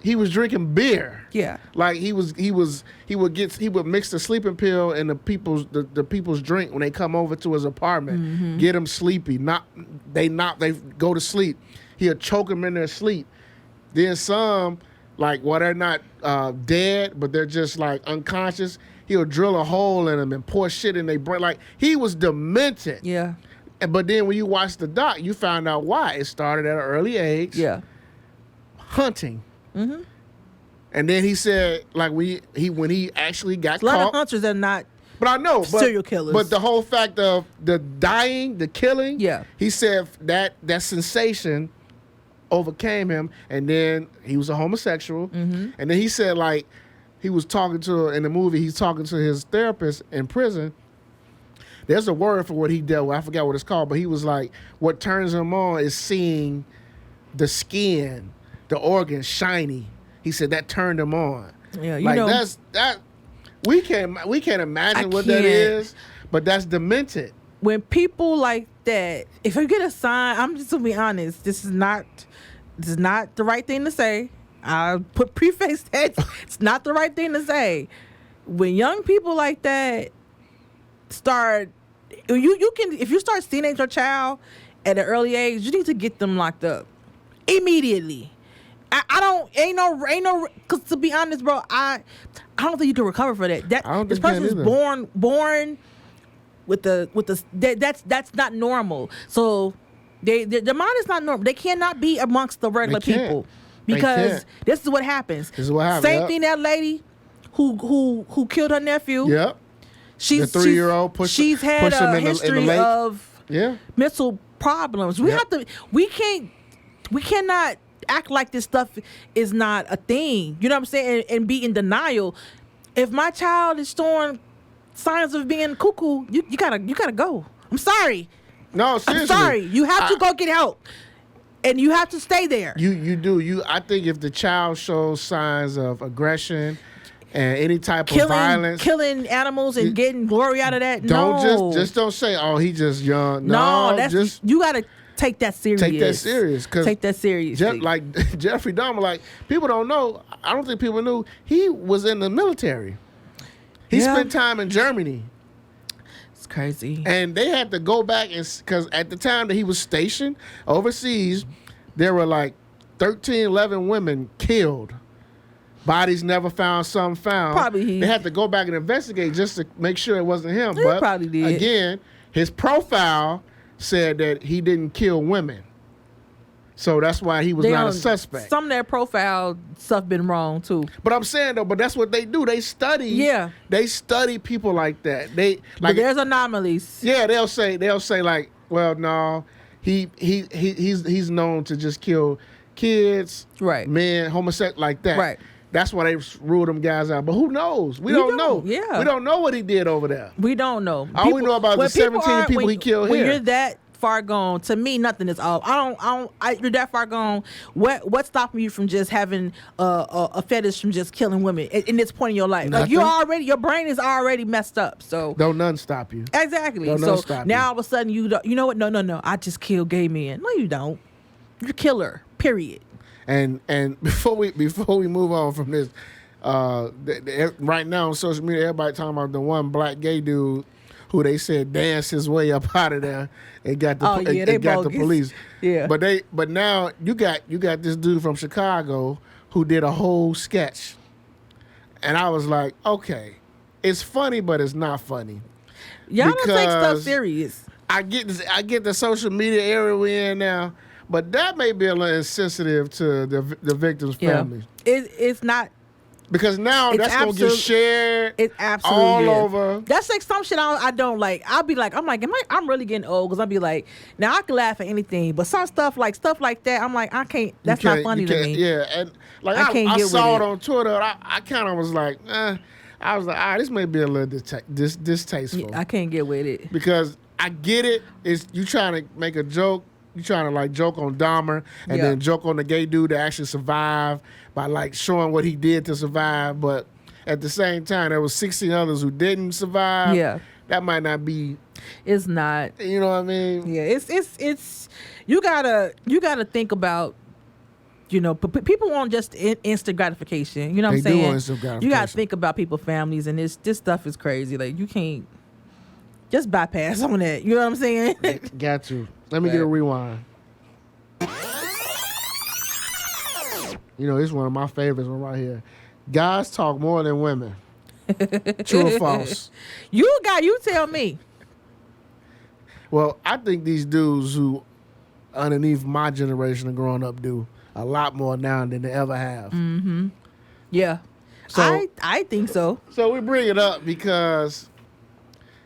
he was drinking beer. Yeah. Like he would mix the sleeping pill in the people's drink when they come over to his apartment, get them sleepy. They go to sleep. He'll choke them in their sleep. Then some, like, while they're not dead, but they're just like unconscious, he'll drill a hole in them and pour shit in their brain. Like, he was demented. Yeah. But then when you watch the doc, you find out why. It started at an early age. Yeah. Hunting. And then he said, like, when he actually got caught.
A lot of hunters are not.
But I know,
serial killers.
But the whole fact of the dying, the killing. Yeah. He said that sensation overcame him, and then he was a homosexual. And then he said, like, he was talking to, in the movie, he's talking to his therapist in prison. There's a word for what he dealt with. I forgot what it's called, but he was like, what turns him on is seeing the skin, the organs shiny. He said that turned him on. Yeah, you know, that we can't imagine what that is, but that's demented.
When people like that, if you get a sign, I'm just gonna be honest, this is not the right thing to say. I'll preface that it's not the right thing to say. When young people like that start, you can, if you start seeing your child at an early age, you need to get them locked up immediately. Ain't no, cause to be honest, bro, I don't think you can recover for that. This person is born with that's not normal. So their mind is not normal. They cannot be amongst the regular people, because this is what happens. Same thing, that lady who killed her nephew. Yep. She's the 3-year-old. She's had a history of mental problems. We cannot act like this stuff is not a thing. You know what I'm saying? And be in denial. If my child is showing signs of being cuckoo, you gotta go. I'm sorry.
No, seriously.
I'm sorry. You have to go get help. And you have to stay there.
You do. I think if the child shows signs of aggression and any type of violence,
killing animals and getting glory out of that,
just don't say, oh, he just young. No,
you gotta take that serious.
Take that serious.
Take that serious.
Like Jeffrey Dahmer, like, people don't know. I don't think people knew he was in the military. He spent time in Germany.
It's crazy.
And they had to go back, because at the time that he was stationed overseas, there were like 13, 11 women killed. Bodies never found, some found.
Probably
they had to go back and investigate just to make sure it wasn't him.
But probably did.
Again, his profile said that he didn't kill women. So that's why he was not a suspect.
Some of their profile stuff been wrong too.
But I'm saying though, but that's what they do. They study.
Yeah.
They study people like that. They
But
like
there's anomalies.
Yeah, they'll say like, well, no, he's known to just kill kids,
Right.
men, homosexual, like that.
Right.
That's why they rule them guys out. But who knows? We don't know.
Yeah.
We don't know what he did over there.
We don't know.
All we know about the 17 people he killed
when
here.
You're that far gone, to me, nothing is off. You're that far gone. What's stopping you from just having a fetish from just killing women in this point in your life?
Nothing.
Like your brain is already messed up. So
Don't none stop you.
exactly.
Don't
So
none stop
now
you.
all of a sudden you know what? No. I just kill gay men. No, you don't. You're a killer. Period.
And before we move on from this, right now on social media, everybody talking about the one black gay dude who they said danced his way up out of there and got the the police.
Yeah.
But now you got this dude from Chicago who did a whole sketch, and I was like, okay, it's funny, but it's not funny.
Y'all don't take stuff
Because
serious.
I get the social media era we're in now, but that may be a little insensitive to the victims' families.
It's not.
Because now that's gonna get shared
It's absolutely
all
is.
over.
That's like some shit I don't like. I'm really getting old because I'll be like, now I can laugh at anything, but some stuff like that, I'm like, I can't. That's not funny to me.
Yeah, and like
I
I
get
saw
with
it on Twitter. I kind of was like, I was like, this may be a little distasteful.
I can't get with it.
Because I get it. It's you trying to make a joke. You trying to like joke on Dahmer and then joke on the gay dude that actually survived by like showing what he did to survive. But at the same time, there was 16 others who didn't survive.
Yeah.
That might not be.
It's not.
You know what I mean?
Yeah. It's. You gotta think about. People want just instant gratification. You know what I'm
They do
saying?
want instant gratification.
You gotta think about people's families, and this stuff is crazy. Like you can't just bypass on that. You know what I'm saying?
Got to. Let me get a rewind. This is one of my favorites one right here. Guys talk more than women. True or false?
You tell me.
Well, I think these dudes who underneath my generation are growing up do a lot more now than they ever have.
Mm-hmm. Yeah.
So,
I think so.
So we bring it up because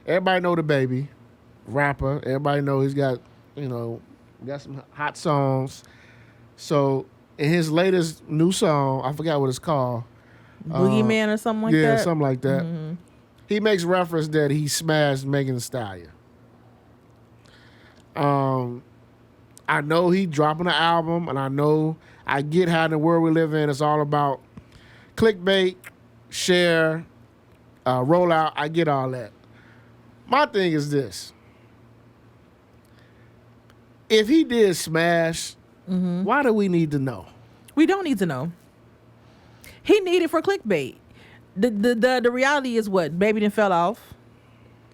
everybody know the baby rapper. Everybody know he's got some hot songs. So in his latest new song, I forgot what it's called.
Boogeyman or something like that?
Yeah, something like that.
Mm-hmm.
He makes reference that he smashed Megan Thee Stallion. I know he dropping an album, and I get how in the world we live in, it's all about clickbait, share, rollout. I get all that. My thing is this. If he did smash, why do we need to know?
We don't need to know. He needed for clickbait. The reality is what? Baby done fell off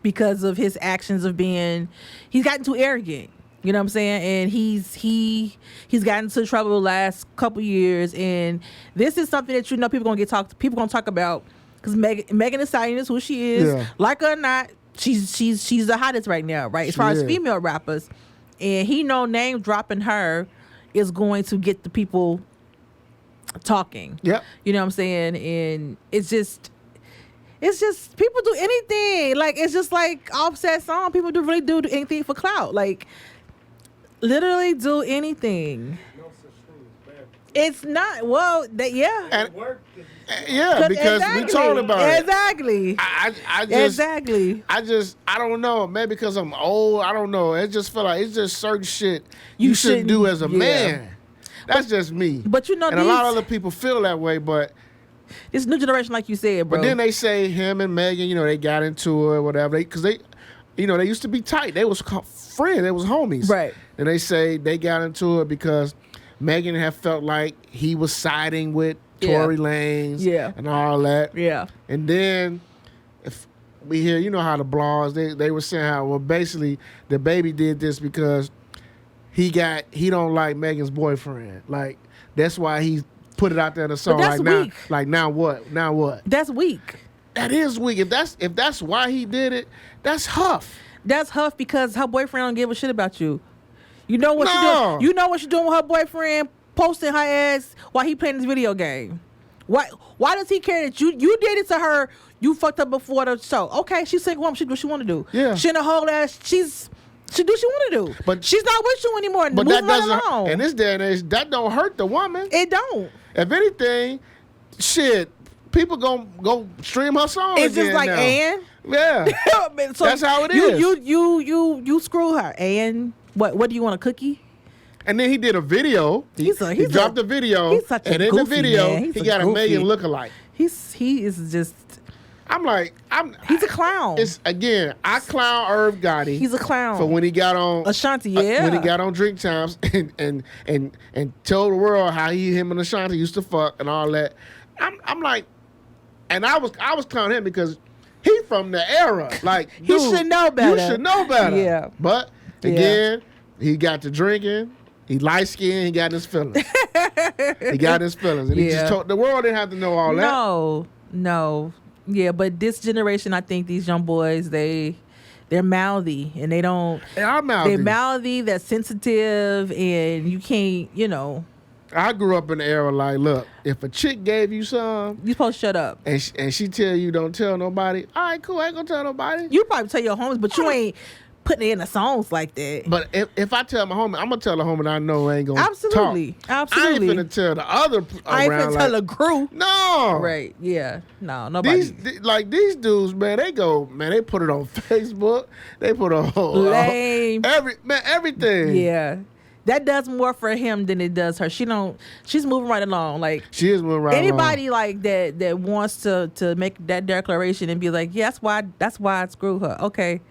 because of his actions of he's gotten too arrogant. You know what I'm saying? And he's gotten into trouble the last couple years, and this is something that people gonna talk about because Megan Thee Stallion is who she is.
Yeah.
Like her or not, she's the hottest right now, right? As far as female rappers, and he know name dropping her is going to get the people talking.
Yep.
You know what I'm saying? And it's just people do anything. Like it's just like Offset song. People really do anything for clout. Like literally do anything.
No such thing as bad.
It's not. Well, yeah.
And,
Work.
because we talked about it.
Exactly.
I don't know. Maybe because I'm old. I don't know. It just feel like it's just certain shit you shouldn't do as a man. That's just me.
But
and a lot of other people feel that way. But
this new generation, like you said, bro.
But then they say him and Megan, they got into it, whatever. Because they used to be tight. They was friends. They was homies.
Right.
And they say they got into it because Megan had felt like he was siding with Tory Lanez and all that. Yeah. And then if we hear, how the blogs, they were saying how, well, basically the baby did this because he don't like Megan's boyfriend. Like, that's why he put it out there in the song.
But that's weak.
Now what? Now what?
That's weak.
That is weak. If that's why he did it, that's huff.
That's huff because her boyfriend don't give a shit about you. You know what she
No.
doing? You know what she doing with her boyfriend, posting her ass while he playing this video game. Why does he care that you did it to her? You fucked up before the show. Okay, she's single woman. She do what she want to do.
Yeah.
She in a whole ass. She do what she want to do.
But
she's not with you anymore.
But
Move
that
right
doesn't.
along.
In this day and age, that don't hurt the woman.
It don't.
If anything, shit, people go stream her song.
It's just
again
like
now.
and.
Yeah.
So
That's how it is.
You screw her. And what do you want, a cookie?
And then he did a video. He dropped a video.
He's such a
and in
goofy,
the video,
man. He's
he
a
got
goofy.
1 million lookalike.
He is just.
I'm like,
He's a clown.
It's again, I clown Irv Gotti.
He's a clown.
For when he got on
Ashanti, yeah.
when he got on Drink Times and told the world how him and Ashanti used to fuck and all that. I'm like, and I was clowning him because he from the era. Like,
He
dude,
should know better.
You should know better.
Yeah.
But again, he got to drinking. He light skinned. He got his feelings. And he just told the world didn't have to know all that.
No. Yeah, but this generation, I think these young boys, they're mouthy and they don't.
And I'm mouthy.
They're mouthy. They're sensitive, and you can't.
I grew up in the era like, look, if a chick gave you some,
You supposed to shut up.
and she tell you don't tell nobody, all right, cool, I ain't gonna tell nobody.
You probably tell your homies, but you ain't putting it in the songs like that.
But if I tell my homie, I'm gonna tell the homie that I know ain't gonna
Absolutely.
talk.
Absolutely.
I ain't finna tell the other
I ain't
around
finna tell
like,
a crew.
no.
Right. Yeah. No. Nobody.
These dudes, man, they put it on Facebook. They put on
Lame.
everything.
Yeah. That does more for him than it does her. She's moving right along. Like,
She is moving right
anybody like that wants to make that declaration and be like, yeah, that's why I screw her. Okay.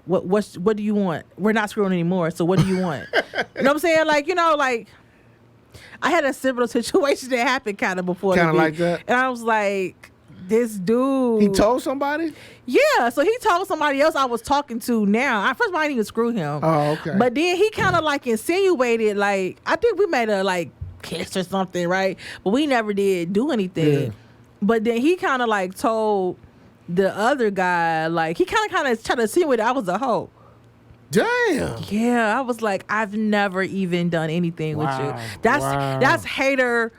What do you want? We're not screwing anymore. So what do you want? You know what I'm saying? Like, I had a similar situation that happened kind of before.
Kind of like that.
And I was like, this dude.
He told somebody?
Yeah, so he told somebody else I was talking to now. First of all, I didn't even screw him.
Oh, okay.
But then he kind of like insinuated, like, I think we made a like kiss or something, right? But we never did do anything.
Yeah.
But then he kind of like told the other guy, like, he kind of tried to insinuate I was a hoe.
Damn.
Yeah, I was like, I've never even done anything with you. That's hater.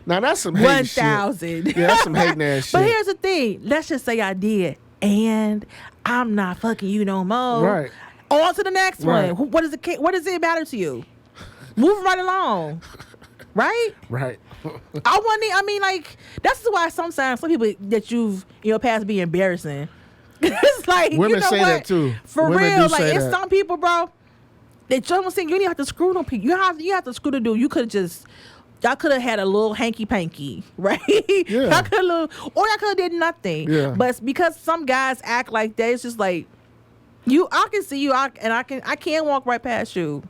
Now that's some hate
1,000.
shit. Yeah, that's some hating ass shit.
But here's the thing. Let's just say I did, and I'm not fucking you no more.
Right.
On to the next
Right.
one. What does it matter to you? Move right along. Right?
Right.
I mean, like, that's why sometimes some people that you've in your past be embarrassing. It's like,
Women
you know
say
what?
that too.
For
Women
real,
do
like,
say
it's
that.
some people, bro. That you know what I'm saying? You didn't have to screw them people. You have to screw the dude. You could have just. Y'all could have had a little hanky panky, right?
Yeah.
Y'all could have, or y'all could have did nothing.
Yeah.
But it's because some guys act like that, it's just like I can see you, and I can't walk right past you.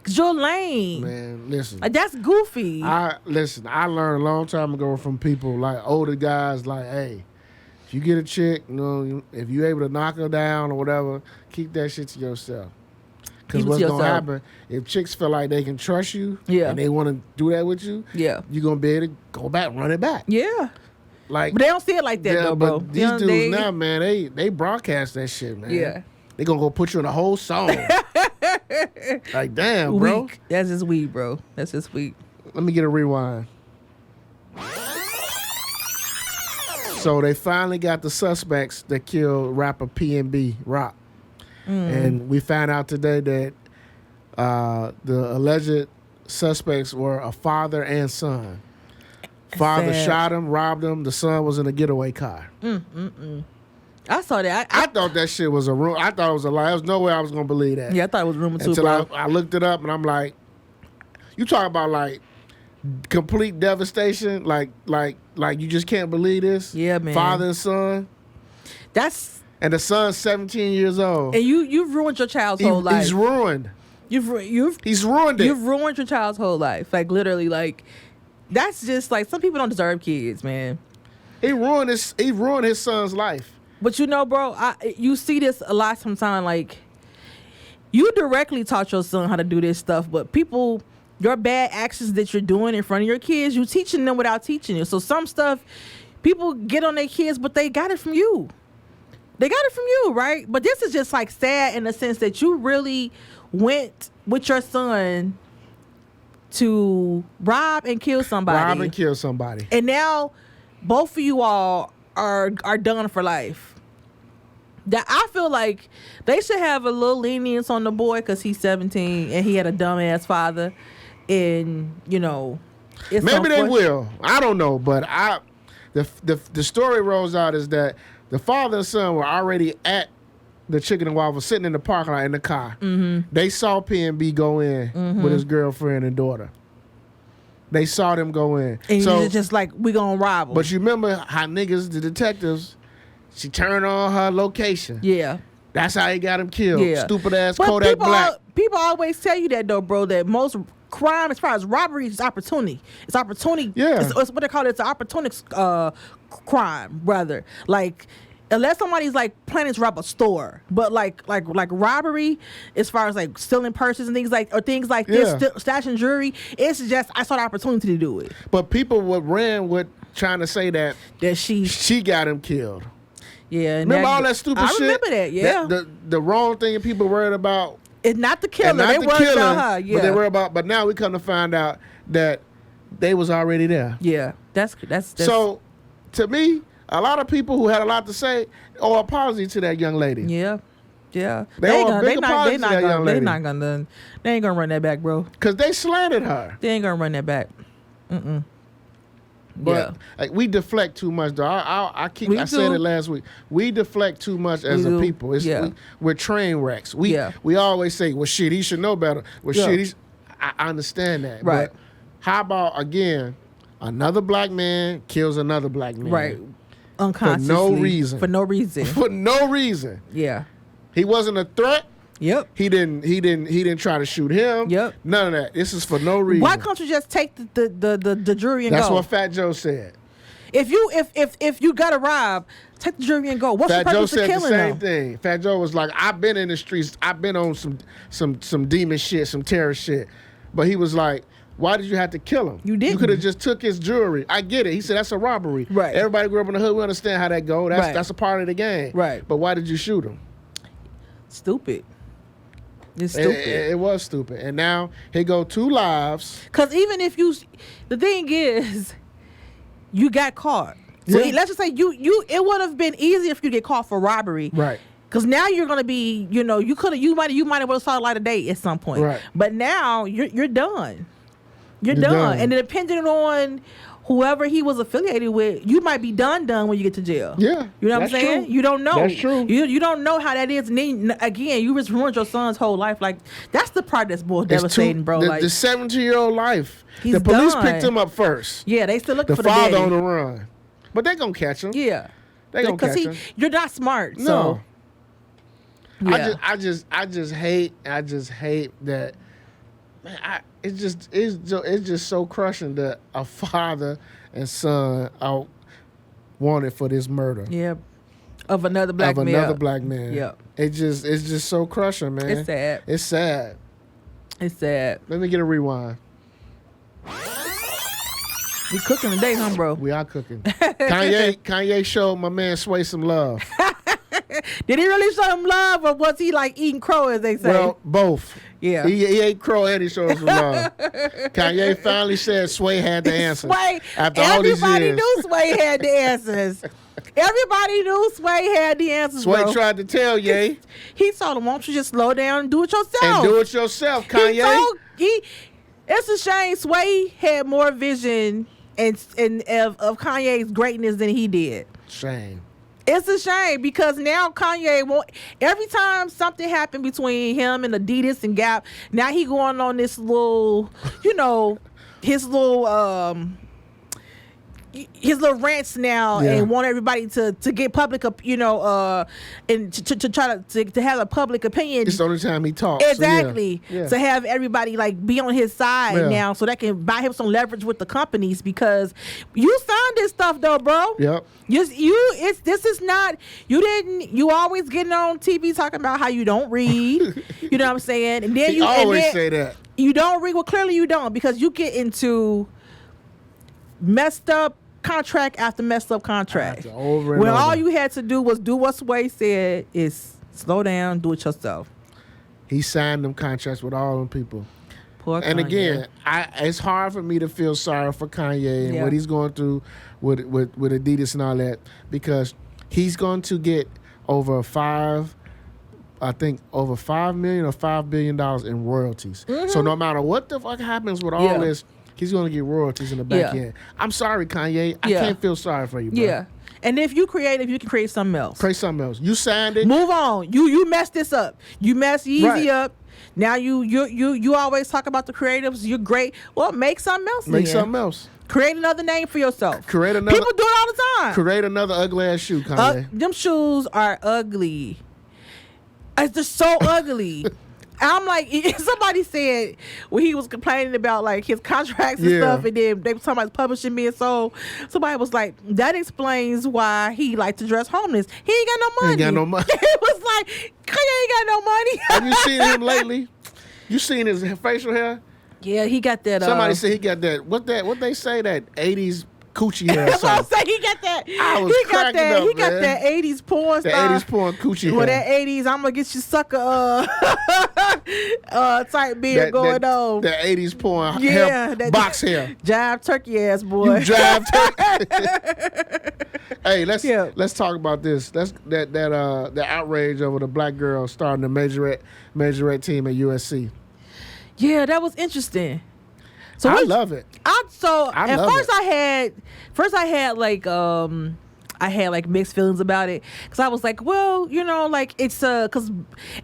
'Cause you're lame.
Man, listen.
Like, that's goofy.
I learned a long time ago from people like older guys, like, hey, if you get a chick, if you're able to knock her down or whatever, keep that shit to yourself. Because what's going to happen, if chicks feel like they can trust you and they want to do that with you, you're going to be able to go back, run it back.
Yeah.
Like,
but they don't see it like that, though, bro.
But these dudes now, man, they broadcast that shit, man.
Yeah.
They going to go put you in a whole song. Like, damn, bro.
Weak. That's just weak, bro. That's just weak.
Let me get a rewind. So they finally got the suspects that killed rapper PNB Rock. And we found out today that the alleged suspects were a father and son. Father shot him, robbed him. The son was in a getaway car.
I saw that.
I thought that shit was a rumor. I thought it was a lie. There was no way I was going to believe that.
Yeah, I thought it was rumor too,
Until
bro.
I looked it up, and I'm like, you talk about like complete devastation, like you just can't believe this.
Yeah, man.
Father and son. And the son's 17 years old.
And you've ruined your child's whole life.
He's ruined.
He's ruined it. You've ruined your child's whole life. Like, literally, like, that's just like, some people don't deserve kids, man.
He ruined his son's life.
But bro, you see this a lot sometimes. Like, you directly taught your son how to do this stuff, but people, your bad actions that you're doing in front of your kids, you teaching them without teaching you. So some stuff, people get on their kids, but they got it from you. They got it from you, right? But this is just like sad in the sense that you really went with your son to rob and kill somebody.
And
now both of you all are done for life. That I feel like they should have a little lenience on the boy because he's 17 and he had a dumbass father. And, you know, it's
maybe they will. I don't know. But the story rolls out is that the father and son were already at the Chicken and Waffle, sitting in the parking lot in the car.
Mm-hmm.
They saw PNB go in with his girlfriend and daughter. They saw them go in.
And so it's just like, we gonna rob them.
But you remember how niggas, the detectives, she turned on her location.
Yeah.
That's how he got him killed.
Yeah.
Stupid ass Kodak Black.
People always tell you that though, bro, that most crime as far as robbery is opportunity. It's opportunity.
Yeah.
It's what they call it. It's an opportunity crime, rather. Like, unless somebody's like planning to rob a store, but like robbery, as far as like stealing purses and things like this, stashing jewelry, it's just I saw the opportunity to do it.
But people ran with trying to say that she got him killed.
Yeah,
remember all that stupid shit?
I remember that. Yeah,
the wrong thing that people worried about.
It's not the killer. They worried about her. Yeah,
but they worried about. But now we come to find out that they was already there.
Yeah, that's
so. To me, a lot of people who had a lot to say owe apology to that young lady.
Yeah.
They ain't
gonna run that back, bro.
Because they slandered her.
They ain't gonna run that back.
But like, we deflect too much, though. I said it last week. We deflect too much as a people. We're train wrecks. We always say, well, shit, he should know better. Well, shit, I understand that.
Right.
But how about, again, another black man kills another black man.
Right. Unconsciously. For no reason.
For no reason.
Yeah.
He wasn't a threat.
Yep.
He didn't try to shoot him.
Yep.
None of that. This is for no reason.
Why can't you just take the jury and go?
That's what Fat Joe said.
If you gotta rob, take the jury and go. What's the purpose of killing them?
Fat Joe said the same thing. Fat Joe was like, I've been in the streets. I've been on some demon shit, some terror shit. But he was like, why did you have to kill him?
You didn't.
You could have just took his jewelry. I get it. He said that's a robbery.
Right.
Everybody grew up in the hood. We understand how that go. That's a part of the game.
Right.
But why did you shoot him?
Stupid. It's stupid.
It was stupid. And now he go 2 lives.
Because even if the thing is, you got caught. So let's just say it would have been easier if you get caught for robbery.
Right.
Because now you're gonna be, you might have well saw the light of day at some point.
Right.
But now you're done. You're done. And depending on whoever he was affiliated with, you might be done when you get to jail.
Yeah.
You know what I'm saying?
True.
You don't know.
That's true.
You don't know how that is. And then again, you just ruined your son's whole life. Like, that's the part that's more devastating, bro.
The 17-year-old life.
He's
the police
done.
picked him up first.
Yeah, they still looking for the
father
daddy.
on the run. But they gonna catch him.
Yeah.
They gonna catch him.
You're not smart.
No.
So. Yeah.
I just hate that. Man, it's just so crushing that a father and son are wanted for this murder.
Yeah, of another black man.
Black man.
Yeah,
it's just so crushing, man.
It's sad.
It's sad. Let me get a rewind.
We cooking today, huh, bro?
We are cooking. Kanye showed my man Sway some love.
Did he really show him love, or was he like eating crow, as they say?
Well, both.
Yeah.
He ate crow and he showed some love. Kanye finally said Sway had the answers. After all these years.
Everybody knew Sway had the answers. Everybody knew Sway had the answers,
Sway
bro.
tried to tell Ye.
He told him, why don't you just slow down and do it yourself?
Kanye.
It's a shame Sway had more vision and of Kanye's greatness than he did.
Shame.
It's a shame because now Kanye won't. Every time something happened between him and Adidas and Gap, now he going on this little, his little rants now, and want everybody to get public, and to try to have a public opinion.
It's the only time he talks.
Exactly.
So
to have everybody like be on his side now, so that can buy him some leverage with the companies, because you signed this stuff though, bro.
Yep.
This is not, you always getting on TV talking about how you don't read. You know what I'm saying? And then
you always say that.
You don't read. Well, clearly you don't, because you get into messed up contract after messed up contract. When all you had to do was do what Sway said, is slow down, do it yourself.
He signed them contracts with all them people.
Poor
And
Kanye.
again, it's hard for me to feel sorry for Kanye and
Yeah.
what he's going through with Adidas and all that, because he's going to get over $5 million or $5 billion in royalties. So no matter what the fuck happens with all this, he's going to get royalties in the back end. I'm sorry, Kanye. I can't feel sorry for you, bro.
Yeah. And if you creative, you can create something else.
Create something else. You signed it.
Move on. You messed this up. You messed Yeezy
Right.
up. Now you always talk about the creatives. You're great. Well, make something else.
Make
then.
something else.
Create another name for yourself.
Create another.
People do it all the time.
Create another ugly ass shoe, Kanye.
Them shoes are ugly. It's just so ugly. I'm like, somebody said when he was complaining about like his contracts and stuff, and then they were talking about publishing being sold. Somebody was like, that explains why he liked to dress homeless. He ain't got no money.
He ain't got no money.
It was like, Kanye ain't got no money.
Have you seen him lately? You seen his facial hair?
Yeah, he got that.
Somebody said he got that. What they say, that 80s coochie hair? Or
That's what I'm
something.
saying. He got that.
I was
he got
cracking
that.
up,
He got
man.
that 80s porn
The
style.
80s porn coochie
With
hair.
that 80s, I'm gonna get you sucker type beard going on.
That 80s porn
Yeah,
hair,
that-
box hair.
Jive turkey ass boy.
You drive Hey, let's talk about this. The outrage over the black girl starting the majorette team at USC.
Yeah, that was interesting. So
I love it.
I
I love
first
it.
I had like mixed feelings about it, because I was like, well, you know, like it's because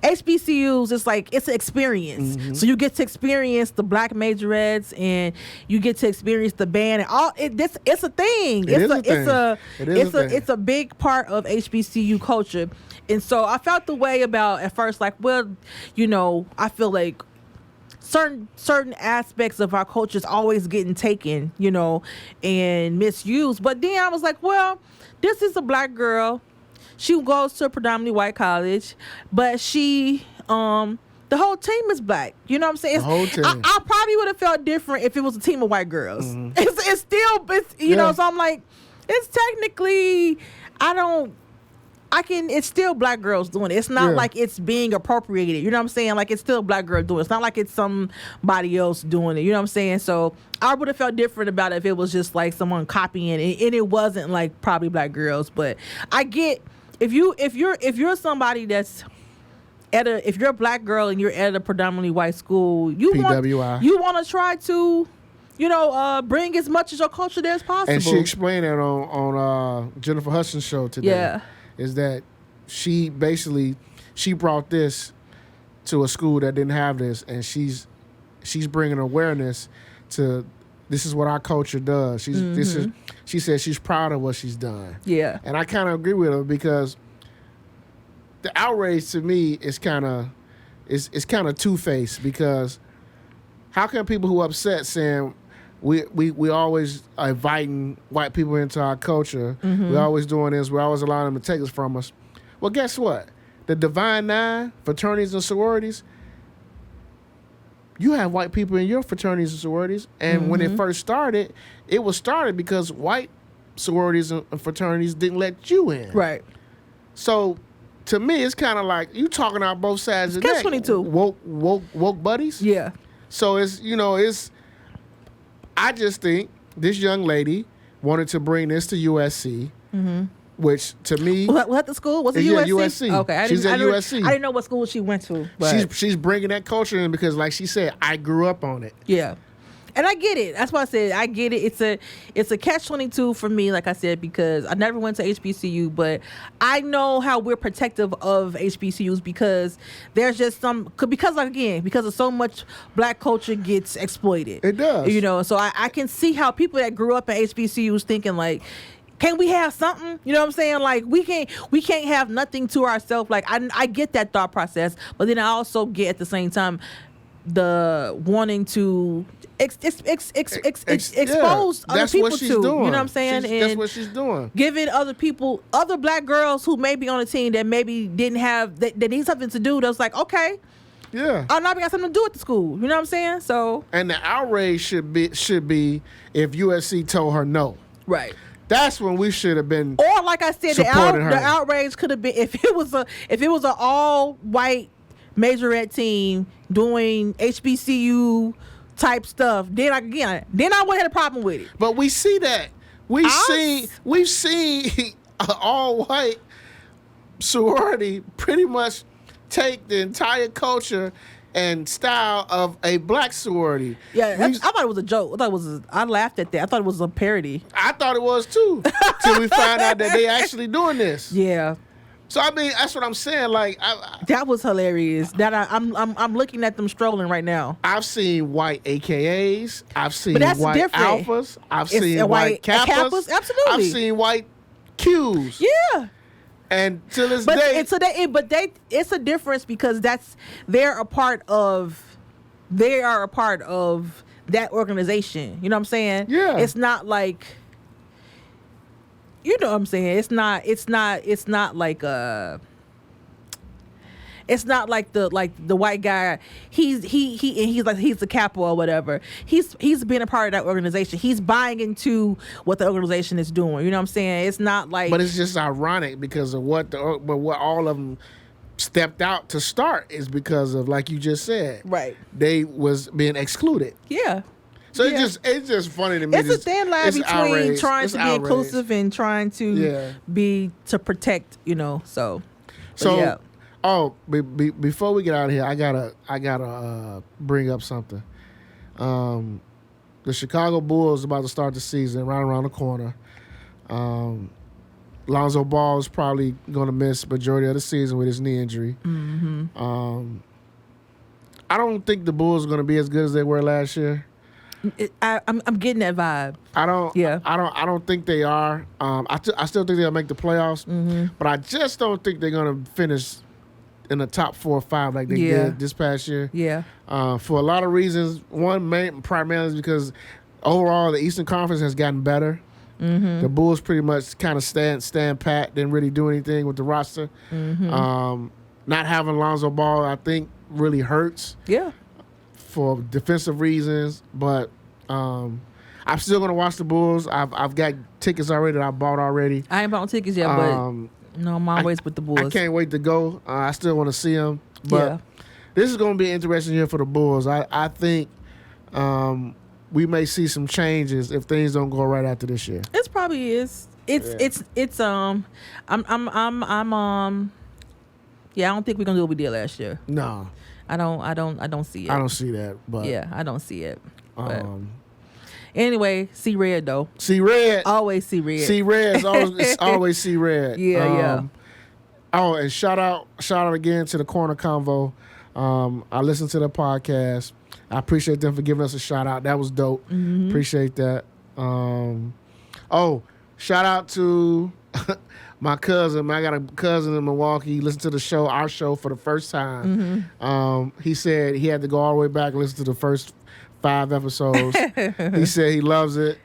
HBCUs, it's like it's an experience. So you get to experience the black majorettes, and you get to experience the band and all. It's a thing. It's a big part of HBCU culture, and so I felt the way about at first, like, well, you know, I feel like certain aspects of our culture is always getting taken, you know, and misused. But then I was like, well, this is a black girl. She goes to a predominantly white college, but she the whole team is black. You know what I'm saying?
The whole team.
I probably would have felt different if it was a team of white girls. It's still you know, so I'm like, it's technically it's still black girls doing it. It's not like it's being appropriated. You know what I'm saying? Like, it's still black girl doing it. It's not like it's somebody else doing it. You know what I'm saying? So I would have felt different about it if it was just like someone copying it, and it wasn't like probably black girls. But I get if you're somebody that's if you're a black girl and you're at a predominantly white school, you want to try to, you know, bring as much of your culture there as possible.
And she explained that on Jennifer Hudson's show today.
Yeah.
Is that she brought this to a school that didn't have this, and she's bringing awareness to this is what our culture does. She said she's proud of what she's done.
Yeah.
And I kind of agree with her, because the outrage to me is kind of two-faced, because how can people who are upset saying we always are inviting white people into our culture. We're always doing this. We're always allowing them to take this from us. Well, guess what? The Divine Nine, fraternities and sororities, you have white people in your fraternities and sororities. And when it first started, it was started because white sororities and fraternities didn't let you in.
Right.
So to me, it's kind of like you talking out both sides of the neck.
Catch-22.
Woke buddies.
Yeah.
So I just think this young lady wanted to bring this to USC, which to me,
what the school was it? USC.
USC.
Okay,
She's at USC.
I didn't know what school she went to. But
She's bringing that culture in, because, like she said, I grew up on it.
yeah, and I get it. That's why I said I get it. It's a catch-22 for me, like I said, because I never went to HBCU, but I know how we're protective of HBCUs, because there's just because of so much black culture gets exploited.
It does.
You know, so I can see how people that grew up in HBCUs thinking like, can we have something? You know what I'm saying? Like, we can't have nothing to ourselves. Like, I get that thought process, but then I also get at the same time the wanting to expose other people to. You know what I'm saying?
That's what she's doing.
Giving other black girls who may be on a team that maybe didn't have that need something to do. That's like, okay,
yeah,
I'm not got something to do at the school. You know what I'm saying? So,
and the outrage should be if USC told her no.
Right.
That's when we should have been.
Or like I said, the
supporting her.
outrage could have been if it was a all white majorette team doing HBCU type stuff, then I wouldn't have a problem with it.
But we see that. We've seen an all-white sorority pretty much take the entire culture and style of a black sorority.
Yeah, I thought it was a joke. I laughed at that. I thought it was a parody.
I thought it was too, till we find out that they actually doing this.
Yeah.
So I mean, that's what I'm saying. Like,
that was hilarious. That I'm looking at them strolling right now.
I've seen white AKAs. I've seen
that's
white
different.
alphas. I've seen white kappas.
Absolutely.
I've seen white Qs.
Yeah.
And to this day,
it's a difference because they are a part of that organization. You know what I'm saying?
Yeah.
It's not like, you know what I'm saying? It's not like the white guy. He's the capo or whatever. He's been a part of that organization. He's buying into what the organization is doing. You know what I'm saying? It's not like.
But it's just ironic because of what all of them stepped out to start is because of, like you just said,
right?
They was being excluded.
Yeah.
So it's just funny to me.
It's a thin line between trying to be inclusive and trying to to protect. You know. So yeah.
Oh, before we get out of here, I gotta bring up something. The Chicago Bulls about to start the season right around the corner. Lonzo Ball is probably going to miss majority of the season with his knee injury. Mm-hmm. I don't think the Bulls are going to be as good as they were last year.
I'm getting that vibe.
I don't think they are. I still think they'll make the playoffs, but I just don't think they're going to finish in the top 4 or 5 like they did this past year.
Yeah.
For a lot of reasons. One, primarily is because overall the Eastern Conference has gotten better. Mm-hmm. The Bulls pretty much kind of stand pat, didn't really do anything with the roster. Mm-hmm. Not having Lonzo Ball, I think, really hurts.
Yeah. For
defensive reasons, but I'm still gonna watch the Bulls. I've got tickets already that I bought already.
I ain't bought tickets yet, but no, I'm always with the Bulls.
I can't wait to go. I still want to see them, but this is gonna be an interesting year for the Bulls. I think we may see some changes if things don't go right after this year.
It probably is. I don't think we're gonna do what we did last year.
No.
I don't see it.
I don't see that, but
yeah, I don't see it. Anyway, see red though.
See red.
Always see red.
See red. It's always see red.
Yeah.
Oh, and shout out again to the Corner Convo. I listened to the podcast. I appreciate them for giving us a shout out. That was dope. Mm-hmm. Appreciate that. Shout out to my cousin. I got a cousin in Milwaukee. He listened to our show for the first time. Mm-hmm. He said he had to go all the way back and listen to the first 5 episodes. He said he loves it.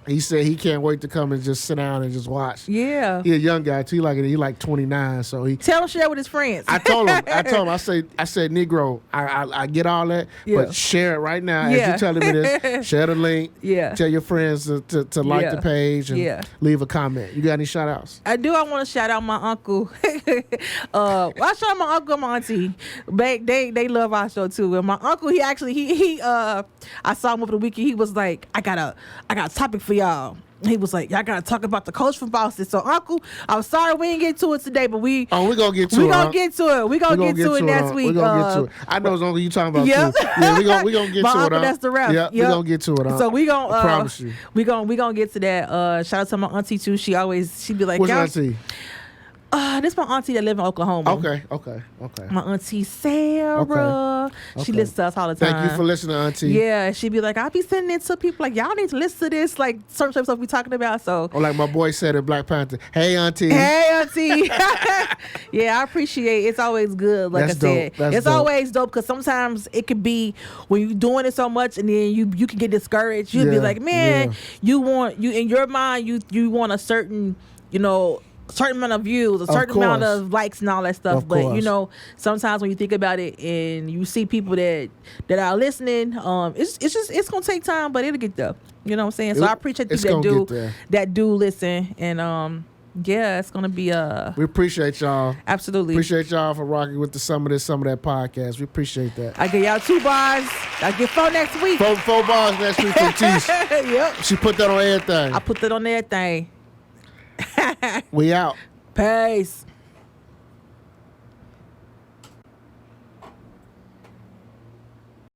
He said he can't wait to come and just sit down and just watch.
Yeah.
He a young guy too. He like 29. So he
tell him share with his friends.
I told him. I said, Negro, I get all that, but share it right now. As you're telling me this, share the link.
Yeah.
Tell your friends to like the page and leave a comment. You got any shout outs?
I do. I want to shout out my uncle. I shout out my uncle and my auntie. They love our show too. And my uncle, he I saw him over the weekend. He was like, I got a topic for y'all. He was like, y'all gotta talk about the coach from Boston. So, Uncle, I'm sorry we didn't get to it today, but we gonna get to it. We're gonna get to it next week.
We're gonna get to it. I know it's Uncle you talking about too. Yeah, we gonna get to it.
My uncle, that's the rep.
Yeah, we gonna get to it.
So we gonna
I promise you.
We gonna get to that. Shout out to my auntie too. She be like,
what's auntie?
This my auntie that live in Oklahoma.
Okay.
My auntie Sarah.
Okay.
She listens to us all the time.
Thank you for listening, auntie.
Yeah, she be like, I'll be sending it to people like, y'all need to listen to this, like certain type of stuff we talking about. So,
or like my boy said in Black Panther, hey auntie.
Yeah, I appreciate it. It's always good. Like
That's
I said,
dope.
It's always dope because sometimes it could be when you're doing it so much and then you can get discouraged. You'll be like, man, you in your mind you want a certain, certain amount of views, a certain amount of likes and all that stuff. But sometimes when you think about it and you see people that are listening, it's gonna take time, but it'll get there. You know what I'm saying? So I appreciate people that do listen. And Yeah, it's gonna be
We appreciate y'all.
absolutely.
Appreciate y'all for rocking with the Some of This, Some of That podcast. We appreciate that.
I give y'all 2 bars. I get 4 next week.
Four bars next week from Tease.
Yep.
She put that on everything.
I put that on everything.
We out.
Peace.